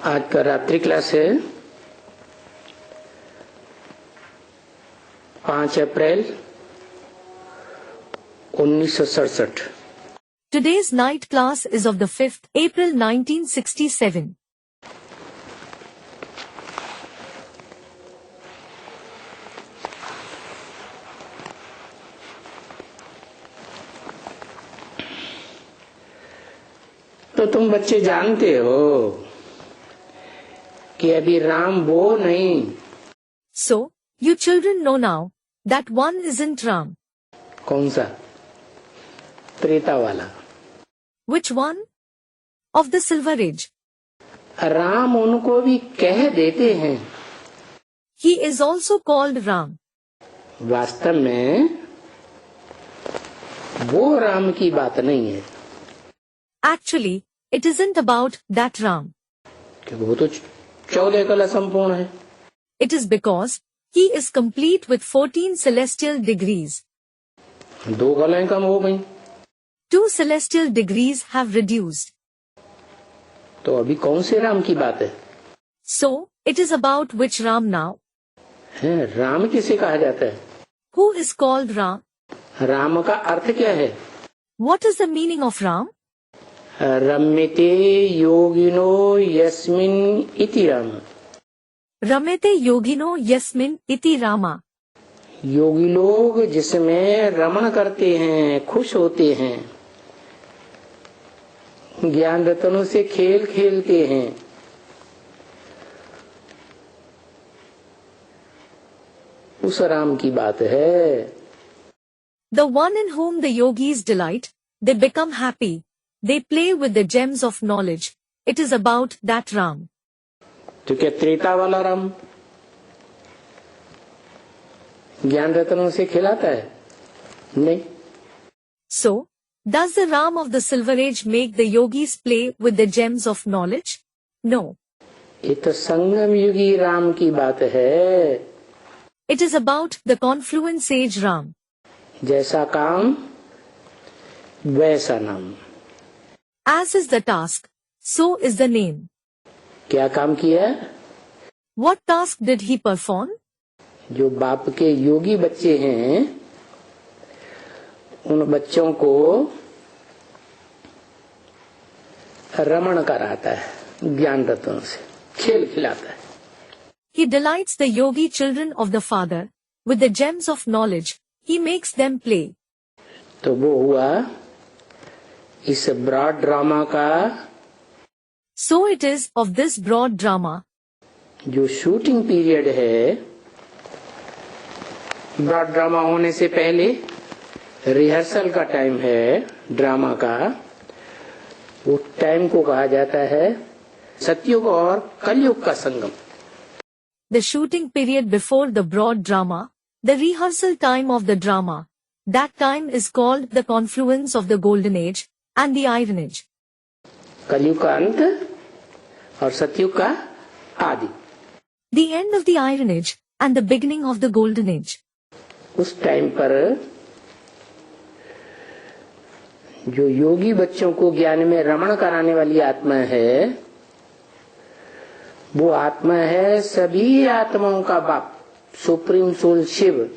आज का रात्रि क्लास है 5 अप्रैल 1967। Today's night class is of the 5th April 1967. तो तुम बच्चे जानते हो कि अभी राम वो नहीं। So, you children know now that one isn't Ram. कौन सा? त्रेता वाला। Which one? Of the Silver Age. Ram उनको भी कह देते हैं। He is also called Ram. वास्तव में वो राम की बात नहीं है। Actually, it isn't about that Ram. क्योंकि वो तो 14 कला संपूर्ण है। It is because he is complete with 14 celestial degrees. 2 कलाएं कम हो गई। 2 celestial degrees have reduced. तो अभी कौन से राम की बात है? So, it is about which Ram now? है राम किसे कहा जाता है? Who is called Ram? Ram का अर्थ क्या है? What is the meaning of Ram? रम्यते योगिनो यस्मिन् इति राम। रमेते योगिनो यस्मिन् इति रामा। योगी लोग जिसमें रमण करते हैं, खुश होते हैं, ज्ञान रत्नों से खेल खेलते हैं, उस राम की बात है। The one in whom the yogis delight, they become happy, they play with the gems of knowledge. It is about that Ram. तो क्या त्रेता वाला राम ज्ञान रत्नों से खिलाता है? नहीं। So, does the Ram of the Silver Age make the yogis play with the gems of knowledge? No. ये तो संगम युगी राम की बात है। It is about the confluence age Ram. जैसा काम वैसा नाम। As is the task, so is the name. क्या काम किया? What task did he perform? जो बाप के योगी बच्चे हैं, उन बच्चों को रमण कराता है, ज्ञान रत्नों से खेल खिलाता है। He delights the yogi children of the Father with the gems of knowledge. He makes them play. तो वो हुआ इस ब्रॉड ड्रामा का। So it is of this broad drama. जो शूटिंग पीरियड है, ब्रॉड ड्रामा होने से पहले रिहर्सल का टाइम है ड्रामा का, वो टाइम को कहा जाता है सतयुग और कलयुग का संगम। The shooting period before the broad drama, the rehearsal time of the drama, that time is called the confluence of the golden age and the iron age. कलयुग का अंत और सतयुग का आदि। The end of the iron age and the beginning of the golden age. उस time पर जो योगी बच्चों को ज्ञान में रमण कराने वाली आत्मा है, वो आत्मा है सभी आत्माओं का बाप, supreme soul Shiv.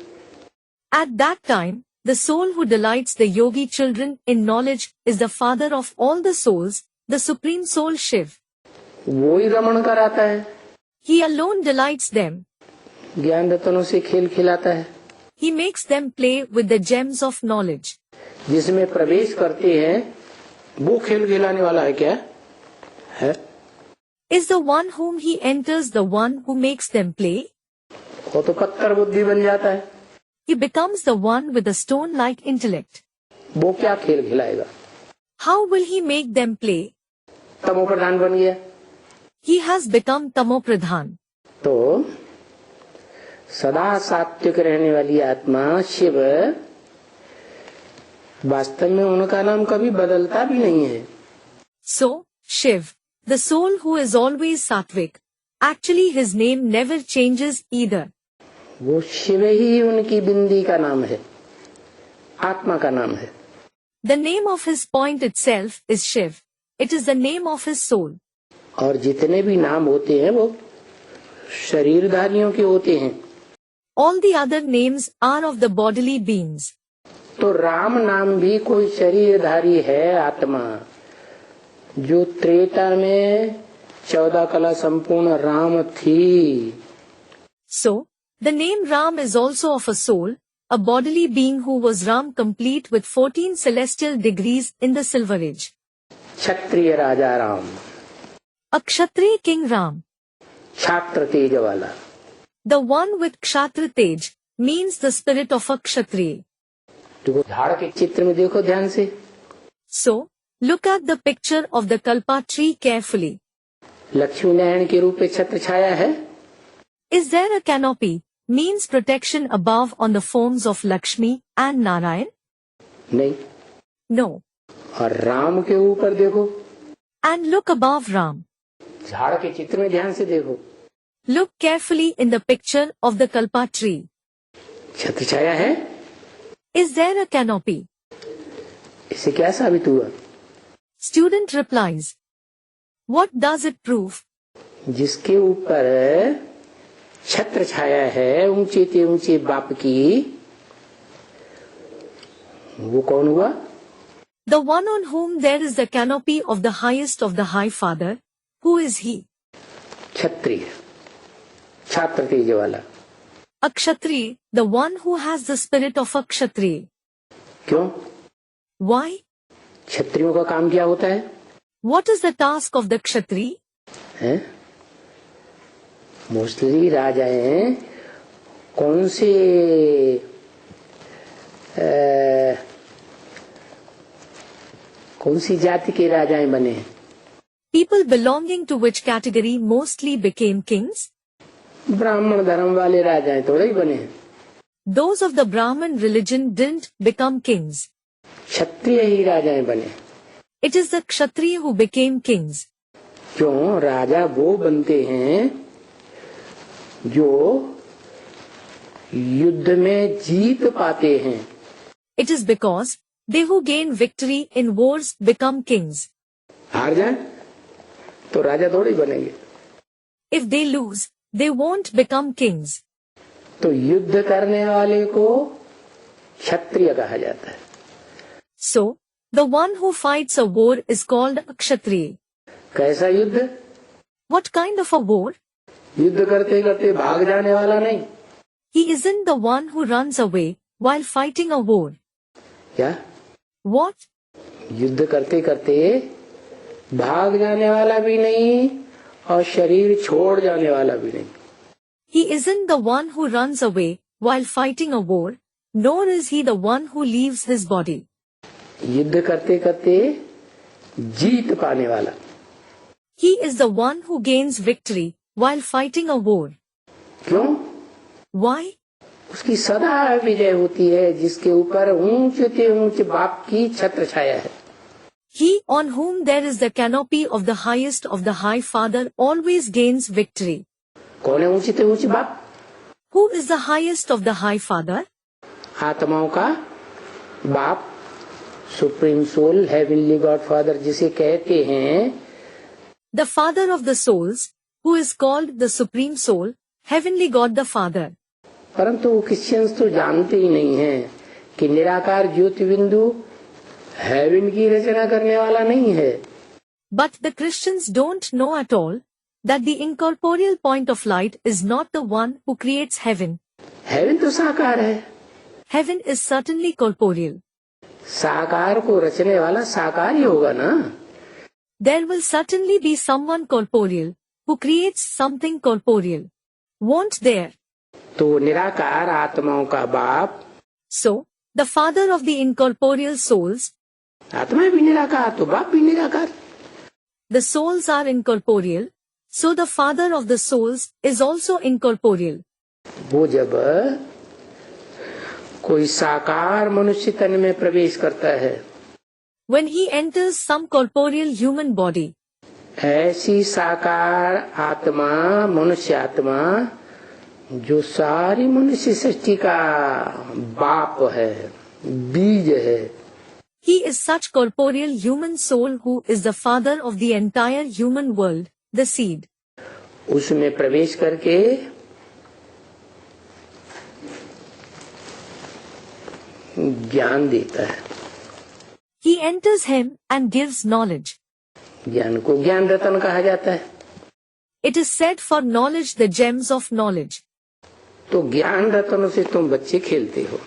At that time, the soul who delights the yogi children in knowledge is the father of all the souls, the supreme soul Shiv. वो ही रमण कराता है। He alone delights them. ज्ञान रत्नों से खेल खिलाता है। He makes them play with the gems of knowledge. जिसमें प्रवेश करते हैं, वो खेल खिलाने वाला है क्या है? Is the one whom he enters the one who makes them play? वो तो पत्थर बुद्धि बन जाता है। He becomes the one with a stone-like intellect. वो क्या खेल खिलाएगा? How will he make them play? तमो प्रधान बन गया। He has become Tamopradhan. तो सदा सात्विक रहने वाली आत्मा शिव, वास्तव में उनका नाम कभी बदलता भी नहीं है। So, Shiv, the soul who is always sattvic, actually his name never changes either. वो शिव ही उनकी बिंदी का नाम है, आत्मा का नाम है। The name of his point itself is Shiv. It is the name of his soul. और जितने भी नाम होते हैं वो शरीरधारियों के होते हैं। All the other names are of the bodily beings. तो राम नाम भी कोई शरीरधारी है आत्मा, जो त्रेता में 14 कला संपूर्ण राम थी। So, the name Ram is also of a soul, a bodily being who was Ram complete with 14 celestial degrees in the Silver Age. Kshatriya Raja Ram, A Kshatriya king Ram. क्षात्र तेज वाला। The one with Kshatra Tej means the spirit of a Kshatriya. देखो झाड़ के चित्र में देखो ध्यान से। So, look at the picture of the Kalpa tree carefully. Lakshmi Narayan के रूप में छत्र छाया है। Is there a canopy, means protection above on the forms of Lakshmi and Narayan? नहीं। No. और राम के ऊपर देखो। And look above Ram. झाड़ के चित्र में ध्यान से देखो। Look carefully in the picture of the Kalpa tree. छत्र छाया है। Is there a canopy? इससे क्या साबित हुआ? Student replies. What does it prove? जिसके ऊपर छत्र छाया है ऊंचे से ऊंचे बाप की, वो कौन हुआ? The one on whom there is the canopy of the highest of the High Father. Who is he? क्षत्रिय, छात्र तेज वाला। A Kshatriya, the one who has the spirit of a Kshatriya. क्यों? Why? क्षत्रियों का काम क्या होता है? What is the task of the Kshatriya? हैं? मोस्टली राजाएं कौन से कौन सी जाति के राजाएं बने? People belonging to which category mostly became kings? ब्राह्मण धर्म वाले राजाएं थोड़े ही बने। Those of the Brahmin religion didn't become kings. क्षत्रिय ही राजाएं बने। It is the Kshatriya who became kings. क्यों? राजा वो बनते हैं जो युद्ध में जीत पाते हैं। It is because they who gain victory in wars become kings. हार जाए तो राजा थोड़े ही बनेंगे। If they lose, they won't become kings. तो युद्ध करने वाले को क्षत्रिय कहा जाता है। So, the one who fights a war is called a Kshatriya. कैसा युद्ध? What kind of a war? युद्ध करते करते भाग जाने वाला नहीं। He isn't the one who runs away while fighting a war. क्या? What? युद्ध करते करते भाग जाने वाला भी नहीं और शरीर छोड़ जाने वाला भी नहीं। He isn't the one who runs away while fighting a war, nor is he the one who leaves his body. युद्ध करते करते जीत पाने वाला। He is the one who gains victory while fighting a war. क्यों? Why? उसकी सदा विजय होती है जिसके ऊपर ऊंचे से ऊंचे बाप की छत्र छाया है। He on whom there is the canopy of the highest of the High Father always gains victory. कौन है ऊंचे से ऊंचे बाप? Who is the highest of the High Father? आत्माओं का बाप, supreme soul, heavenly God father जिसे कहते हैं। The Father of the souls, who is called the Supreme Soul, Heavenly God the Father. परंतु वो क्रिश्चियंस तो जानते ही नहीं हैं कि निराकार ज्योति बिंदु हेवन की रचना करने वाला नहीं है। But the Christians don't know at all that the incorporeal point of light is not the one who creates heaven. Heaven तो साकार है। Heaven is certainly corporeal. साकार को रचने वाला साकार ही होगा ना। There will certainly be someone corporeal who creates something corporeal. Won't there? तो निराकार आत्माओं का बाप, So, the Father of the incorporeal souls, आत्मा भी निराकार तो बाप भी निराकार। the souls are incorporeal, so the Father of the souls is also incorporeal. वो जब कोई साकार मनुष्य तन में प्रवेश करता है, When he enters some corporeal human body, ऐसी साकार आत्मा, मनुष्य आत्मा जो सारी मनुष्य सृष्टि का बाप है, बीज है, he is such corporeal human soul who is the father of the entire human world, the seed. उसमें प्रवेश करके ज्ञान देता है। He enters him and gives knowledge. ज्ञान को ज्ञान रतन कहा जाता है। It is said for knowledge the gems of knowledge. तो ज्ञान रतनों से तुम बच्चे खेलते हो।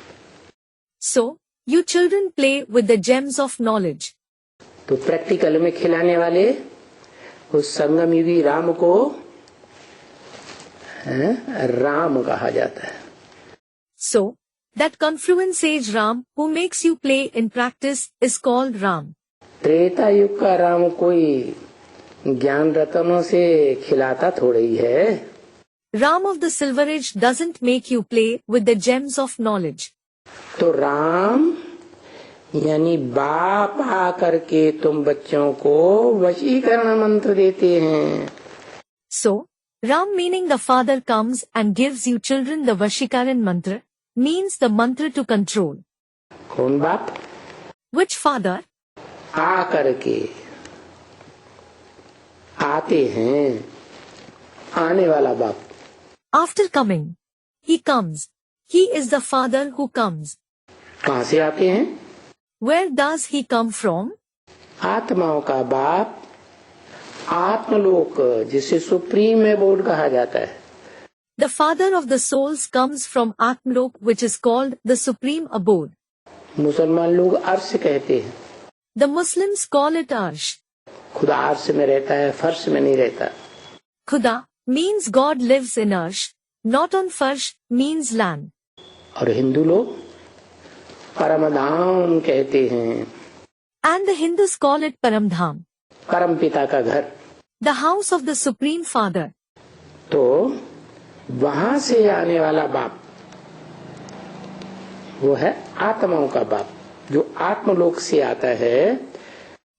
So, you children play with the gems of knowledge. तो प्रैक्टिकल में खिलाने वाले उस संगम युगी राम को राम कहा जाता है। So, that confluent sage Ram who makes you play in practice is called Ram. Treta युग का राम कोई ज्ञान रतनों से खिलाता थोड़ा ही है। Ram of the Silver Age doesn't make you play with the gems of knowledge. तो राम यानी बाप आकर के तुम बच्चों को वशीकरण मंत्र देते हैं। So, Ram meaning the father comes and gives you children the Vashikaran mantra, means the mantra to control. कौन बाप? Which father? आकर के आते हैं, आने वाला बाप। After coming, he comes. He is the father who comes. कहाँ से आते हैं? Where does he come from? आत्माओं का बाप, आत्मलोक जिसे सुप्रीम अबोर्ड कहा जाता है। The father of the souls comes from Atmalok, which is called the supreme abode. मुसलमान लोग अर्श कहते हैं। The Muslims call it Arsh. खुदा अर्श में रहता है, फर्श में नहीं रहता। Khuda means God lives in Arsh, not on Farsh means land. और हिंदू लोग परमधाम कहते हैं। And the Hindus call it Paramdham, परम पिता का घर। the house of the Supreme Father. तो वहां से आने वाला बाप वो है आत्माओं का बाप, जो आत्मलोक से आता है।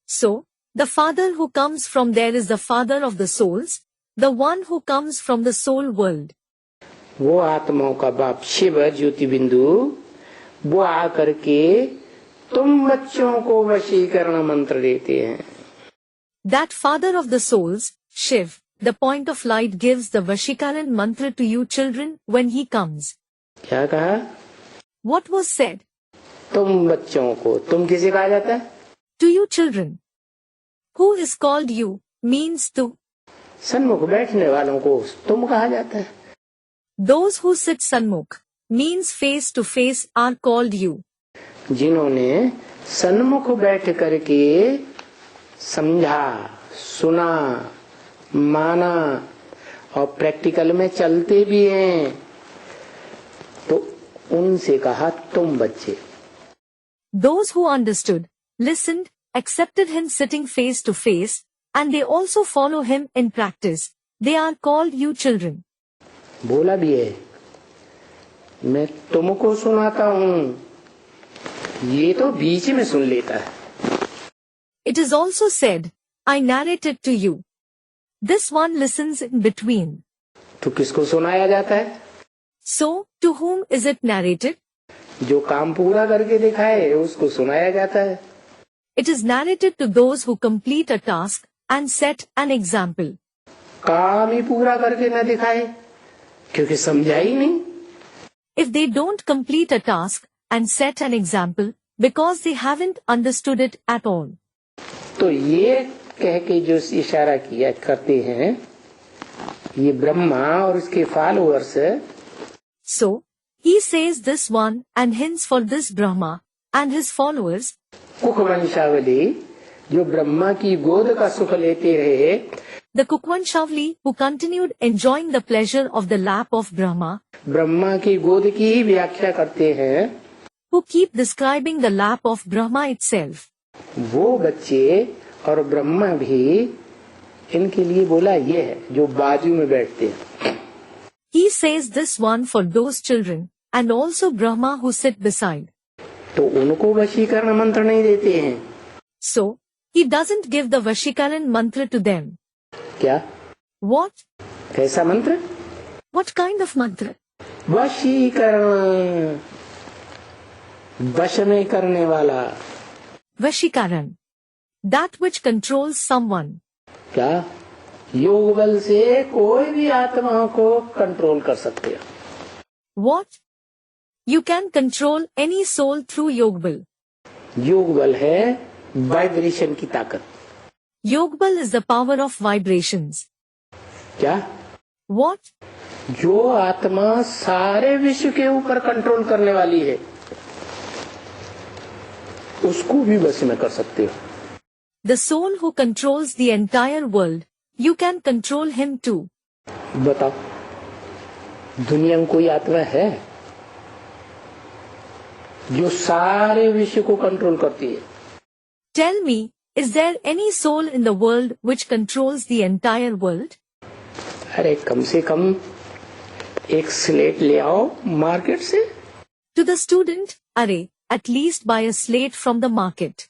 So, the father who comes from there is the father of the souls, the one who comes from the soul world. वो आत्माओं का बाप शिव ज्योति बिंदु, वो आकर के तुम बच्चों को वशीकरण मंत्र देते हैं। That father of the souls, Shiv, the point of light, gives the Vashikaran mantra to you children when he comes. क्या कहा? What was said? तुम बच्चों को, तुम किसे कहा जाता है? To you children. Who is called you means to. सन्मुख बैठने वालों को तुम कहा जाता है। Those who sit Sanmukh means face to face are called you. जिन्होंने सन्मुख बैठ करके समझा, सुना, माना और प्रैक्टिकल में चलते भी हैं, तो उनसे कहा तुम बच्चे। Those who understood, listened, accepted him sitting face to face, and they also follow him in practice, they are called you children. बोला भी है, मैं तुमको सुनाता हूँ, ये तो बीच में सुन लेता है। It is also said, I narrate it to you. This one listens in between. तो किसको सुनाया जाता है? So, to whom is it narrated? जो काम पूरा करके दिखाए उसको सुनाया जाता है। It is narrated to those who complete a task and set an example. काम ही पूरा करके न दिखाए, क्योंकि समझा ही नहीं। If they don't complete a task and set an example, because they haven't understood it at all. तो ये कह के जो इशारा किया करते हैं, ये ब्रह्मा और उसके followers. So, he says this one and hints for this Brahma and his followers. Cook वंशावली जो ब्रह्मा की गोद का सुख लेते रहे, The Kukwanshavli who continued enjoying the pleasure of the lap of Brahma, Brahma की गोद की ही व्याख्या करते हैं, who keep describing the lap of Brahma itself. वो बच्चे और ब्रह्मा भी इनके लिए बोला ये है जो बाजू में बैठते हैं। He says this one for those children and also Brahma who sit beside. तो उनको वशीकरण मंत्र नहीं देते हैं। So, he doesn't give the Vashikaran mantra to them. क्या? What? कैसा मंत्र? What kind of mantra? वशीकरण, वश में करने वाला। Vashikaran. That which controls someone. क्या? योग बल से कोई भी आत्मा को कंट्रोल कर सकते हैं। What? You can control any soul through Yog Bal. योग बल है वाइब्रेशन की ताकत। Yog Bal is the power of vibrations. क्या? What? जो आत्मा सारे विश्व के ऊपर कंट्रोल करने वाली है, उसको भी वश में कर सकते हो। The soul who controls the entire world, you can control him too. बताओ, दुनिया में कोई आत्मा है जो सारे विश्व को कंट्रोल करती है? Tell me, is there any soul in the world which controls the entire world? अरे कम से कम एक स्लेट ले आओ मार्केट से। To the student, array, at least buy a slate from the market.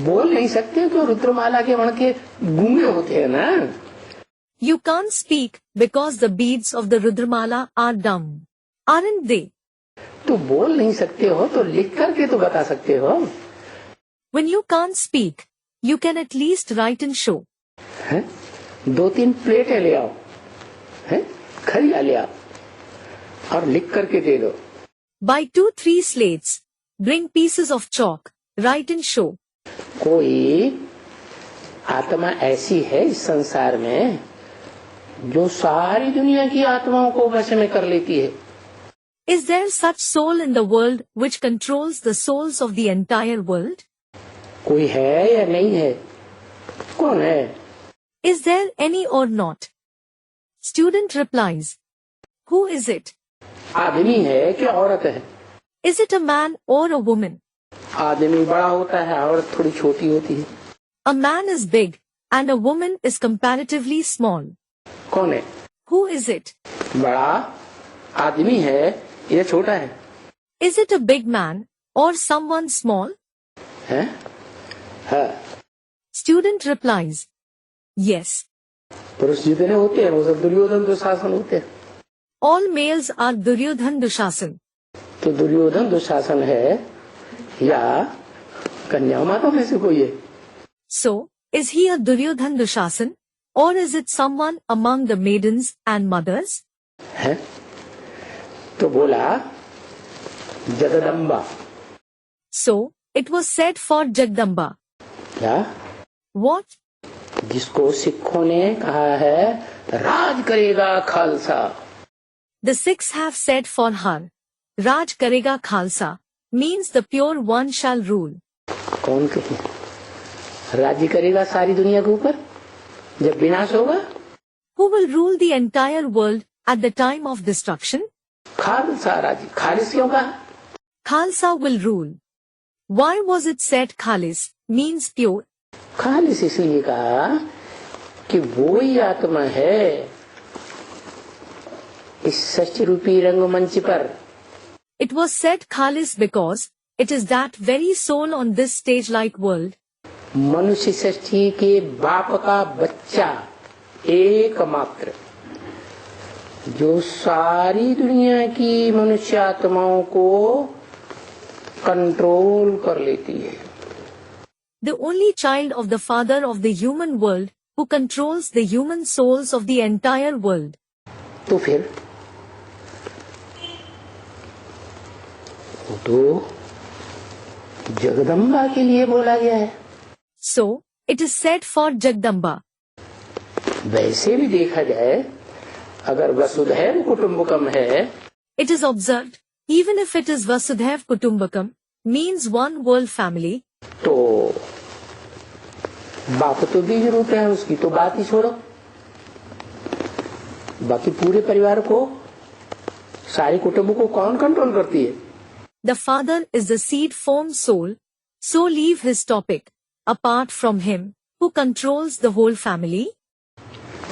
बोल नहीं सकते तो रुद्रमाला के वण के गूंगे होते हैं ना। You can't speak because the beads of the Rudramala are dumb. Aren't they? तो बोल नहीं सकते हो तो लिख करके तो बता सकते हो। When you can't speak, you can at least write and show. हैं? 2-3 प्लेटें ले आओ, हैं? खरिया ले आओ और लिख करके दे दो। Buy 2-3 slates. Bring pieces of chalk. Write and show. कोई आत्मा ऐसी है इस संसार में जो सारी दुनिया की आत्माओं को वश में कर लेती है? Is there such soul in the world which controls the souls of the entire world? कोई है या नहीं है? कौन है? Is there any or not? Student replies. Who is it? आदमी है कि औरत है? Is it a man or a woman? आदमी बड़ा होता है, औरत थोड़ी छोटी होती है। A man is big and a woman is comparatively small. कौन है? Who is it? बड़ा आदमी है या छोटा है? Is it a big man or someone small? है? हाँ। Student replies. Yes. पुरुष जितने होते हैं वो सब दुर्योधन दुशासन होते हैं। All males are Duryodhan Dushasan. तो दुर्योधन दुशासन है या कन्या माता में से कोई है? So, is he a Duryodhan Dushasan or is it someone among the maidens and mothers? है? तो बोला Jagdamba. So, it was said for Jagdamba. क्या? What? जिसको सिखों ने कहा है राज करेगा Khalsa. The Sikhs have said for her, Raj Karega Khalsa, means the pure one shall rule. कौन कहे? राज्य करेगा सारी दुनिया के ऊपर जब विनाश होगा? Who will rule the entire world at the time of destruction? Khalsa राज्य। खालिस क्यों कहा? Khalsa will rule. Why was it said Khalis means pure? खालिस इसलिए कहा कि वो ही आत्मा है इस सच रूपी रंगमंच पर। It was said Khalis because it is that very soul on this stage-like world. मनुष्य सृष्टि के बाप का बच्चा एकमात्र जो सारी दुनिया की मनुष्य आत्माओं को कंट्रोल कर लेती है। The only child of the father of the human world who controls the human souls of the entire world. तो फिर तो जगदम्बा के लिए बोला गया है। So, it is said for Jagdamba. वैसे भी देखा जाए अगर वसुधैव कुटुम्बकम है, It is observed, even if it is Vasudhaiv Kutumbakam, means one world family, तो बाप तो बीज रूप है, उसकी तो बात ही छोड़ो। बाकी पूरे परिवार को, सारे कुटुंब को कौन कंट्रोल करती है? the father is the seed form soul, so leave his topic. Apart from him, who controls the whole family?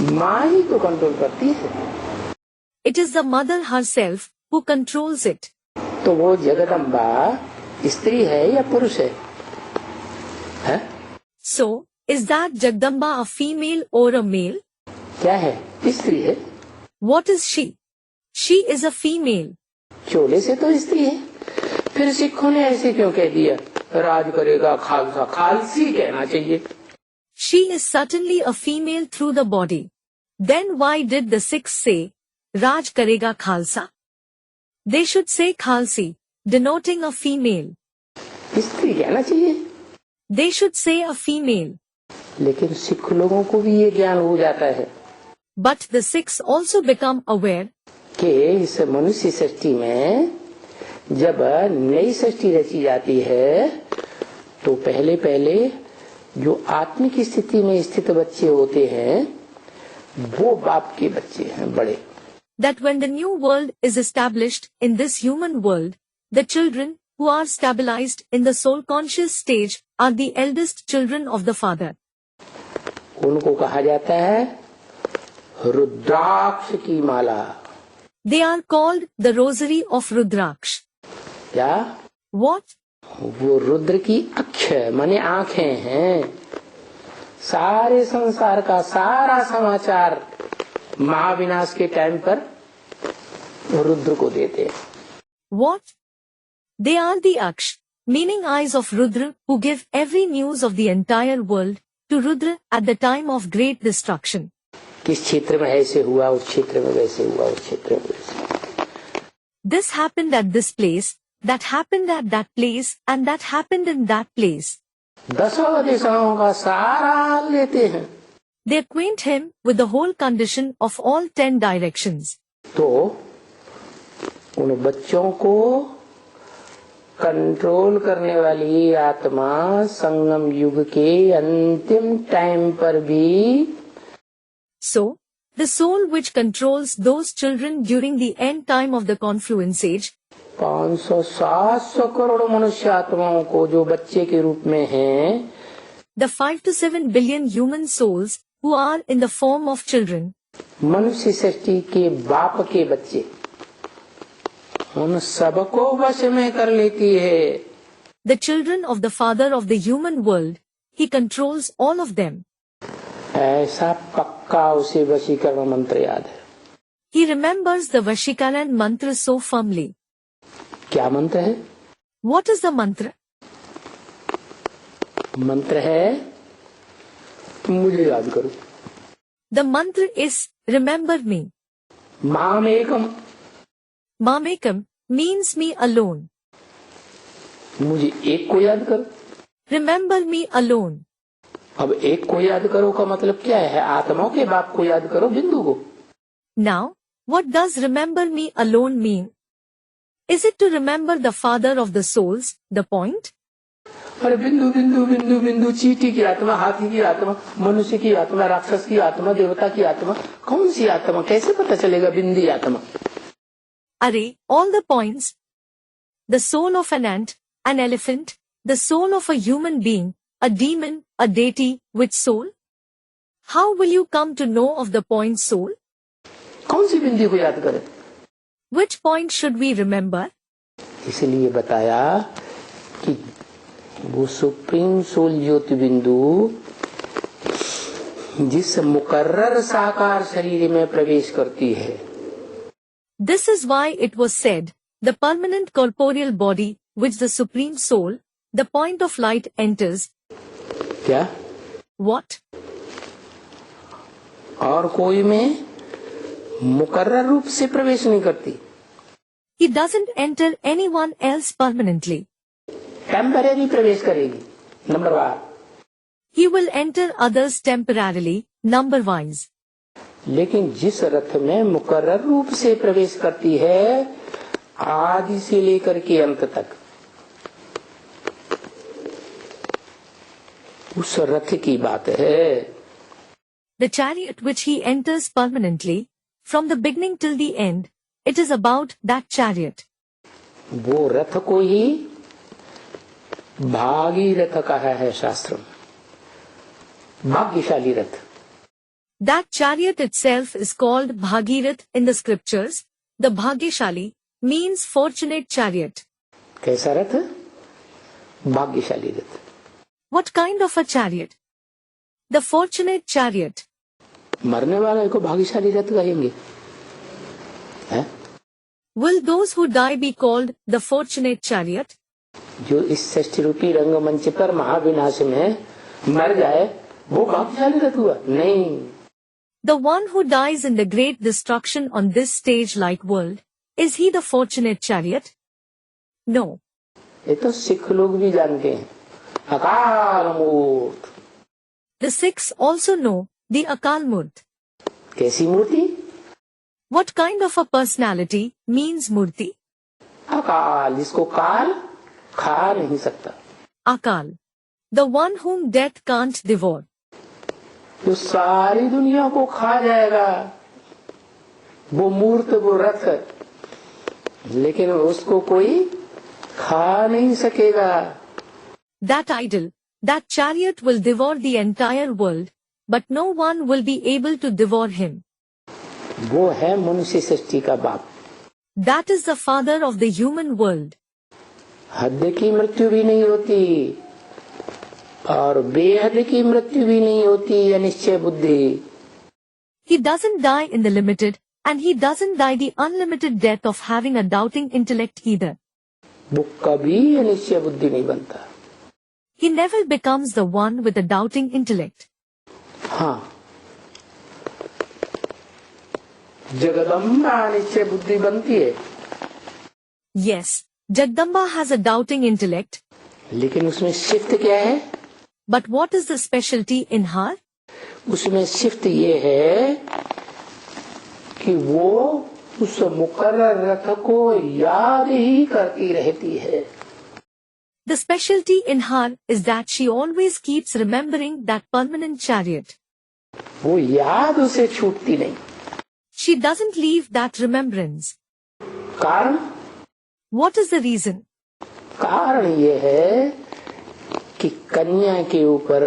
माँ ही तो कंट्रोल करती है। It is the mother herself who controls it. तो वो जगदम्बा स्त्री है या पुरुष है? है? So, is that Jagdamba a female or a male? क्या है? स्त्री है। What is she? She is a female. चोले से तो स्त्री है। फिर सिखों ने ऐसे क्यों कह दिया राज करेगा खालसा? खालसी कहना चाहिए। She is certainly a female through the body. Then why did the Sikhs say, Raj karega Khalsa? They should say Khalsi, denoting a female. स्त्री कहना चाहिए, They should say a female. लेकिन सिख लोगों को भी ये ज्ञान हो जाता है But the Sikhs also become aware कि इस मनुष्य सृष्टि में जब नई सृष्टि रची जाती है तो पहले पहले जो आत्मिक स्थिति में स्थित बच्चे होते हैं वो बाप के बच्चे हैं बड़े. that when the new world is established in this human world, the children who are stabilized in the soul conscious stage are the eldest children of the Father. उनको कहा जाता है रुद्राक्ष की माला. They are called the rosary of Rudraksh. क्या? What? वो रुद्र की अक्ष माने आंखें हैं. सारे संसार का सारा समाचार महाविनाश के टाइम पर रुद्र को देते हैं. What? They are the Aksh, meaning eyes of Rudra, who give every news of the entire world to Rudra at the time of great destruction. किस क्षेत्र में ऐसे हुआ, उस क्षेत्र में वैसे हुआ, उस क्षेत्र में वैसे. This happened at this place, that happened at that place, and that happened in that place. 10 दिशाओं का सारा हाल लेते हैं. They acquaint him with the whole condition of all 10 directions. तो उन बच्चों को कंट्रोल करने वाली आत्मा संगम युग के अंतिम टाइम पर भी So, the soul which controls those children during the end time of the confluence age 500-700 crore मनुष्य आत्माओं को जो बच्चे के रूप में हैं, the 5 to 7 billion human souls who are in the form of children, मनुष्य सृष्टि के बाप के बच्चे, उन सबको वश में कर लेती है. the children of the Father of the human world, he controls all of them. ऐसा पक्का उसे वशीकरण मंत्र याद है. He remembers the Vashikaran mantra so firmly. क्या मंत्र है? What is the mantra? मंत्र है मुझे याद करो. The mantra is, remember me. मामेकम, Mamekam means me alone. मुझे एक को याद करो. Remember me alone. अब एक को याद करो का मतलब क्या है? आत्माओं के बाप को याद करो, बिंदु को. Now, what does remember me alone mean? Is it to remember the Father of the souls, the point? अरे बिंदु बिंदु बिंदु बिंदु, चींटी की आत्मा, हाथी की आत्मा, मनुष्य की आत्मा, राक्षस की आत्मा, देवता की आत्मा, कौन सी आत्मा? कैसे पता चलेगा बिंदी आत्मा? Array, all the points. The soul of an ant, an elephant, the soul of a human being, a demon, a deity, which soul? How will you come to know of the point soul? कौन सी बिंदी को याद करें? Which point should we remember? इसलिए बताया कि वो supreme soul ज्योति बिंदु जिस मुकर्रर साकार शरीर में प्रवेश करती है. This is why it was said, the permanent corporeal body, which the Supreme Soul, the point of light enters. क्या? What? और कोई में मुकर्रर रूप से प्रवेश नहीं करती. He doesn't enter anyone else permanently. Temporary प्रवेश करेगी, number 1. He will enter others temporarily, number wise. लेकिन जिस रथ में मुकर्रर रूप से प्रवेश करती है आदि से लेकर के अंत तक, उस रथ की बात है. The chariot which he enters permanently, from the beginning till the end, it is about that chariot. वो रथ को ही भागीरथ कहा है शास्त्र में, भाग्यशाली रथ. That chariot itself is called Bhagirath in the scriptures. The Bhagyashali means fortunate chariot. कैसा रथ? भाग्यशाली रथ. What kind of a chariot? The fortunate chariot. मरने वाले को भाग्यशाली रथ कहेंगे हैं? Will those who die be called the fortunate chariot? जो इस सृष्टि रूपी रंगमंच पर महाविनाश में मर जाए वो भाग्यशाली रथ हुआ? नहीं। The one who dies in the great destruction on this stage-like world, is he the fortunate chariot? No. ये तो सिख लोग भी जानते हैं, अकाल मूर्त। The Sikhs also know the Akal Murt. कैसी मूर्ति? What kind of a personality means Murti? अकाल, जिसको काल खा नहीं सकता। Akal. The one whom death can't devour. जो सारी दुनिया को खा जाएगा, वो मूर्त, वो रथ, लेकिन उसको कोई खा नहीं सकेगा। That idol, that chariot will devour the entire world, but no one will be able to devour him. वो है मनुष्य सृष्टि का बाप। That is the father of the human world. हद की मृत्यु भी नहीं होती और बेहद की मृत्यु भी नहीं होती अनिश्चय बुद्धि। He doesn't die in the limited, and he doesn't die the unlimited death of having a doubting intellect either. वो कभी अनिश्चय बुद्धि नहीं बनता। He never becomes the one with a doubting intellect. हाँ, जगदम्बा अनिश्चय बुद्धि बनती है। Yes, Jagdamba has a doubting intellect. लेकिन उसमें शिफ्ट क्या है? But what is the specialty in her? उसमें शिफ्ट ये है कि वो उस मुकर्रर रथ को याद ही करती रहती है। The specialty in her is that she always keeps remembering that permanent chariot. वो याद उसे छूटती नहीं। She doesn't leave that remembrance. कारण? What is the reason? कारण ये है कि कन्या के ऊपर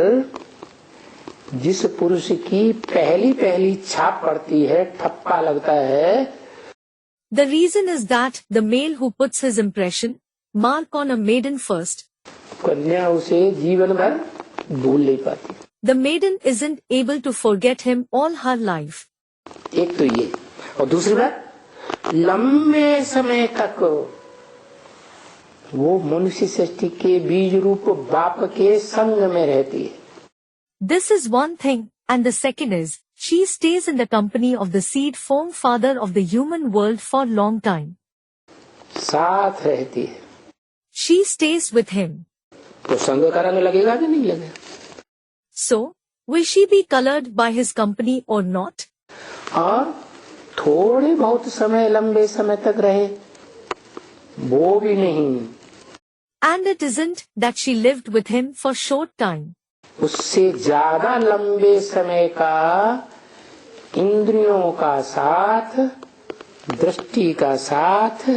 जिस पुरुष की पहली पहली छाप पड़ती है, ठप्पा लगता है। The reason is that the male who puts his impression, mark on a maiden first, कन्या उसे जीवन भर भूल नहीं पाती। the maiden isn't able to forget him all her life. एक तो ये, और दूसरी बात, लंबे समय तक वो मनुष्य सृष्टि के बीज रूप बाप के संग में रहती है। This is one thing, and the second is, she stays in the company of the seed form father of the human world for long time. साथ रहती है। She stays with him. तो संग का रंग लगेगा कि नहीं लगेगा? So, will she be colored by his company or not? और थोड़े बहुत समय, लंबे समय तक रहे, वो भी नहीं। And it isn't that she lived with him for short time. उससे ज्यादा लंबे समय का इंद्रियों का साथ, दृष्टि का साथ,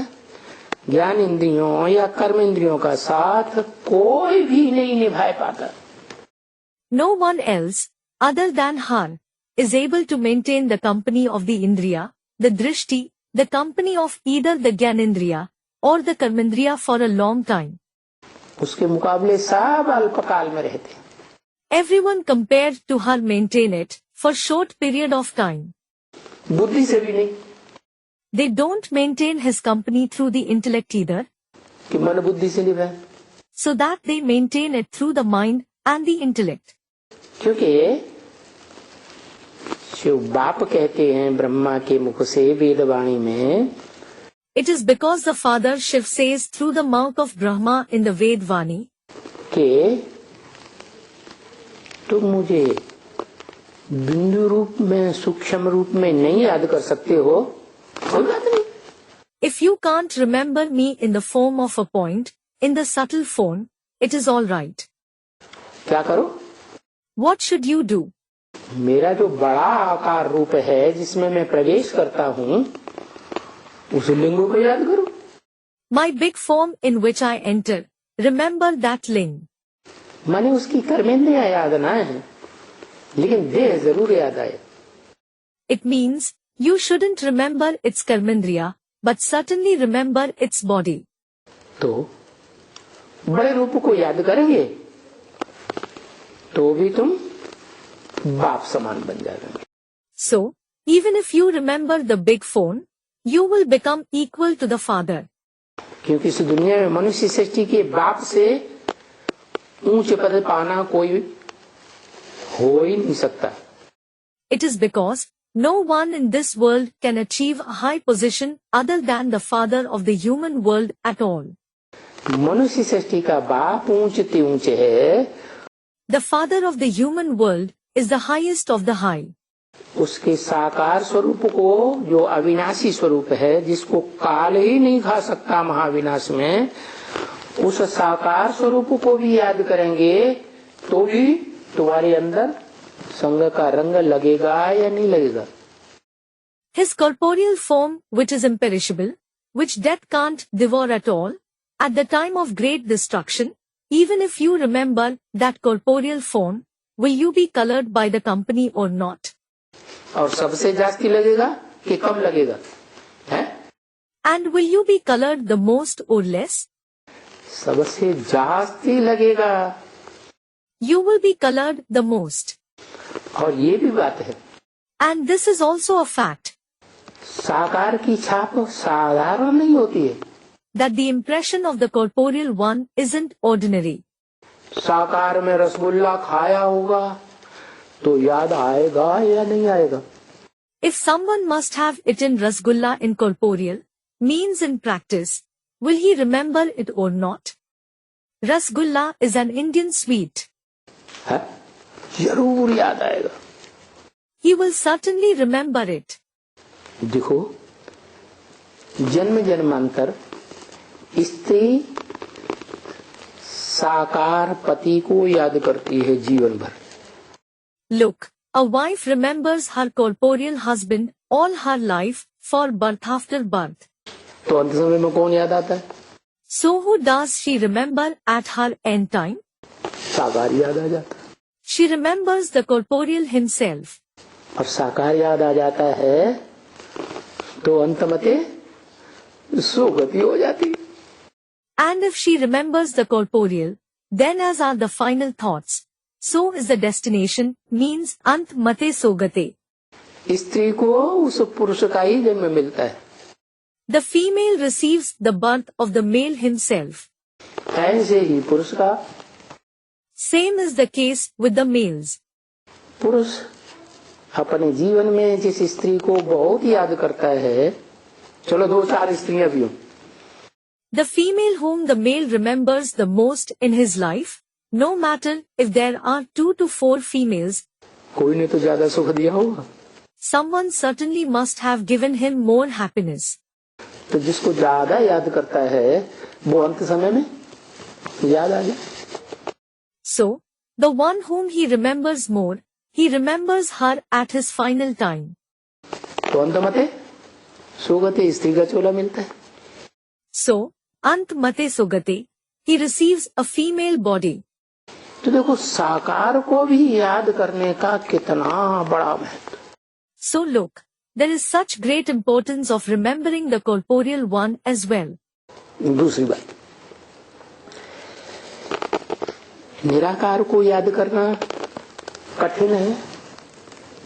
ज्ञान इंद्रियों या कर्म इंद्रियों का साथ कोई भी नहीं निभा पाता। No one else, other than her, is able to maintain the company of the Indriya, the Drishti, the company of either the Gyanendriya or the Karmendriya for a long time. उसके मुकाबले सब अल्पकाल में रहते। Everyone compared to her maintain it for short period of time. बुद्धि से भी नहीं, They don't maintain his company through the intellect either, कि मन बुद्धि से निभाए, so that they maintain it through the mind and the intellect. क्योंकि शिव बाप कहते हैं ब्रह्मा के मुख से वेदवाणी में, It is because the father Shiv says through the mouth of Brahma in the Ved Vani, कि तुम मुझे बिंदु रूप में, सूक्ष्म रूप में नहीं याद कर सकते हो, कोई बात नहीं। if you can't remember me in the form of a point, in the subtle form, it is all right. क्या करो? What should you do? मेरा जो बड़ा आकार रूप है जिसमें मैं प्रवेश करता हूँ, उस लिंगों को याद करो। My big form in which I enter, remember that ling. माने उसकी कर्मेंद्रियां याद ना है, लेकिन देह जरूर याद आए। It means, you shouldn't remember its karmendriya, but certainly remember its body. तो बड़े रूप को याद करेंगे तो भी तुम बाप समान बन जाएंगे। So, even if you remember the big form, you will become equal to the father. क्योंकि इस दुनिया में मनुष्य सृष्टि के बाप से ऊंचे पद पाना कोई हो ही नहीं सकता। It is because no one in this world can achieve a high position other than the father of the human world at all. मनुष्य सृष्टि का बाप ऊंचे ऊंचे है। The father of the human world is the highest of the high. उसके साकार स्वरूप को, जो अविनाशी स्वरूप है, जिसको काल ही नहीं खा सकता महाविनाश में, उस साकार स्वरूप को भी याद करेंगे तो भी तुम्हारे अंदर संग का रंग लगेगा या नहीं लगेगा? His corporeal form, which is imperishable, which death can't devour at all, at the time of great destruction, even if you remember that corporeal form, will you be colored by the company or not? और सबसे जास्ती लगेगा कि कम लगेगा? है? And will you be colored the most or less? सबसे जास्ती लगेगा। You will be colored the most. और ये भी बात है, And this is also a fact, साकार की छाप साधारण नहीं होती है। that the impression of the corporeal one isn't ordinary. साकार में रसगुल्ला खाया होगा तो याद आएगा या नहीं आएगा? If someone must have eaten rasgulla in corporeal, means in practice, will he remember it or not? Rasgulla is an Indian sweet. है? जरूर याद आएगा। He will certainly remember it. देखो, जन्म जन्मांतर स्त्री साकार पति को याद करती है जीवन भर। Look, a wife remembers her corporeal husband all her life for birth after birth. तो अंत समय में कौन याद आता है? So who does she remember at her end time? साकार याद आ जाता है। She remembers the corporeal himself. और साकार याद आ जाता है तो अंतमते सुगति हो जाती है। And if she remembers the corporeal, then as are the final thoughts, so is the destination, means ant mate sogate. स्त्री को उस पुरुष का ही जन्म मिलता है। The female receives the birth of the male himself. ऐसे ही पुरुष का, Same is the case with the males. पुरुष अपने जीवन में जिस स्त्री को बहुत याद करता है, चलो 2-4 स्त्रियां भी हो, The female whom the male remembers the most in his life, no matter if there are 2 to 4 females, कोई ने तो ज्यादा सुख दिया होगा। someone certainly must have given him more happiness. तो जिसको ज्यादा याद करता है वो अंत समय में याद आ जाए। So, the one whom he remembers more, he remembers her at his final time. तो अंतमते सुगति स्त्री का चोला मिलता है। So, ant mate sogate, he receives a female body. तो देखो साकार को भी याद करने का कितना बड़ा महत्व। So look, there is such great importance of remembering the corporeal one as well. दूसरी बात, निराकार को याद करना कठिन है,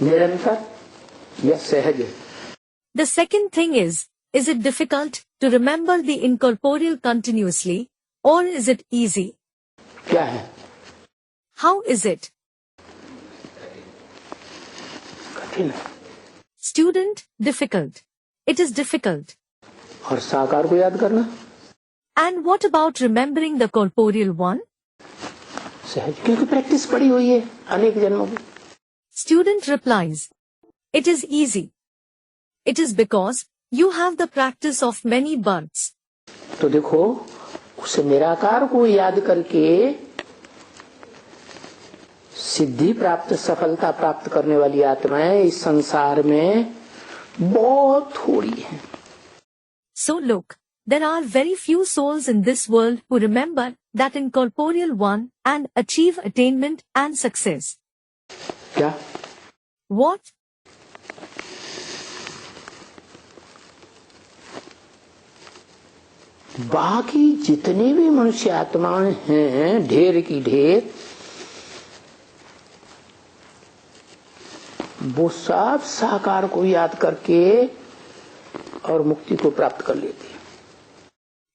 निरंतर या सहज है? The second thing is it difficult to remember the incorporeal continuously, or is it easy? क्या है? How is it? कठिन है। Student, difficult. It is difficult. और साकार को याद करना And what about remembering the corporeal one? सहज, क्योंकि प्रैक्टिस पड़ी हुई है अनेक जन्मों की। Student replies, it is easy. It is because you have the practice of many births. तो देखो, उस निराकार को याद करके सिद्धि प्राप्त, सफलता प्राप्त करने वाली आत्माएं इस संसार में बहुत थोड़ी हैं। So look, there are very few souls in this world who remember that incorporeal one and achieve attainment and success. क्या? What? बाकी जितनी भी मनुष्य आत्माएं हैं, ढेर की ढेर, वो सब साकार को याद करके और मुक्ति को प्राप्त कर लेते हैं।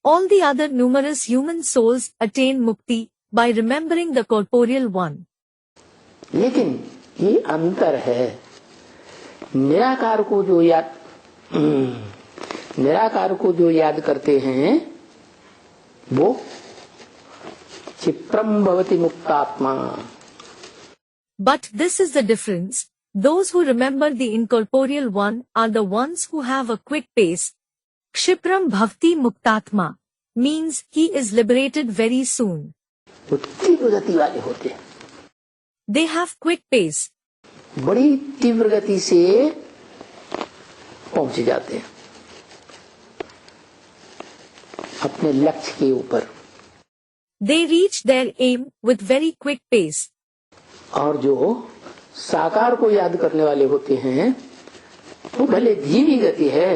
All the other numerous human souls attain mukti by remembering the corporeal one. लेकिन ये अंतर है, निराकार को जो याद करते हैं वो क्षिप्रम भवति मुक्तात्मा। But this is the difference. Those who remember the incorporeal one are the ones who have a quick pace. Kshipram bhavti muktatma means he is liberated very soon. वो तीव्र गति वाले होते हैं, They have quick pace. बड़ी तीव्र गति से पहुंच जाते हैं अपने लक्ष्य के ऊपर। They reach their aim with very quick pace. और जो साकार को याद करने वाले होते हैं वो भले धीमी गति है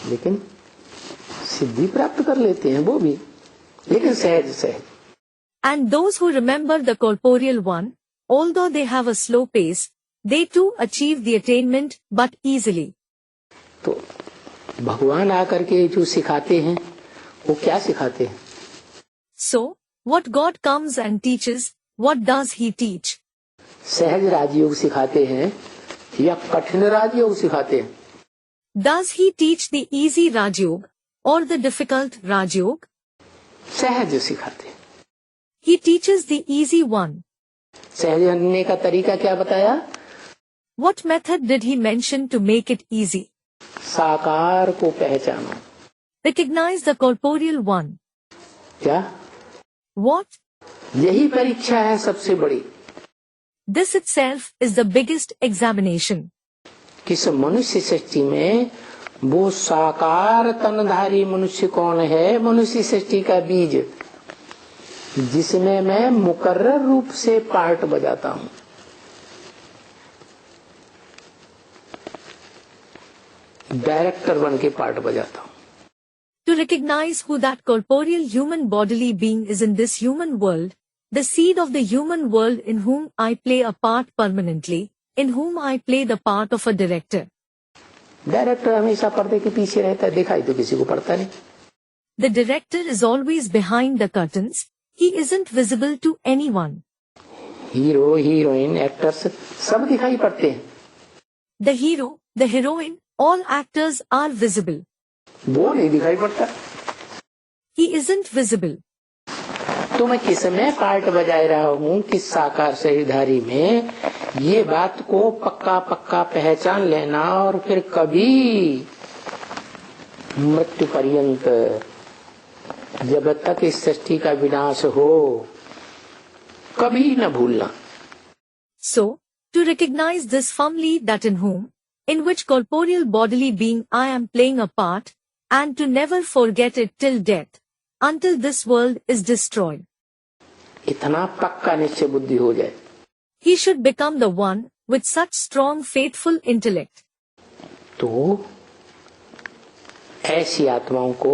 लेकिन सिद्धि प्राप्त कर लेते हैं वो भी, लेकिन सहज सहज। And those who remember the corporeal one, although they have a slow pace, they too achieve the attainment but easily. तो भगवान आकर के जो सिखाते हैं वो क्या सिखाते हैं? So, what God comes and teaches, what does he teach? सहज राजयोग सिखाते हैं या कठिन राजयोग सिखाते हैं? Does he teach the easy Rajyog or the difficult Rajyog? सहज सिखाते हैं। He teaches the easy one. सहज बनने का तरीका क्या बताया? What method did he mention to make it easy? साकार को पहचानो। Recognize the corporeal one. क्या? What? यही परीक्षा है सबसे बड़ी। This itself is the biggest examination. किस मनुष्य सृष्टि में वो साकार तनधारी मनुष्य कौन है? मनुष्य सृष्टि का बीज जिसमें मैं मुकर्रर रूप से पार्ट बजाता हूं। डायरेक्टर बन के पार्ट बजाता हूं। To recognize who that corporeal human bodily being is in this human world, the seed of the human world in whom I play a part permanently, in whom I play the part of a director. Director हमेशा पर्दे के पीछे रहता है, दिखाई तो किसी को पड़ता नहीं। The director is always behind the curtains. He isn't visible to anyone. Hero, heroine, actors सब दिखाई पड़ते हैं। The hero, the heroine, all actors are visible. वो नहीं दिखाई पड़ता। He isn't visible. तो मैं किस में पार्ट बजाए रहा हूँ, किस साकार शरीरधारी में, ये बात को पक्का पक्का पहचान लेना और फिर कभी मृत्यु पर्यंत जब तक इस सृष्टि का विनाश हो कभी न भूलना। So, to recognize this firmly that in whom, in which corporeal bodily being I am playing a part, and to never forget it till death, until this world is destroyed. इतना पक्का निश्चय बुद्धि हो जाए। He should become the one with such strong faithful intellect. तो ऐसी आत्माओं को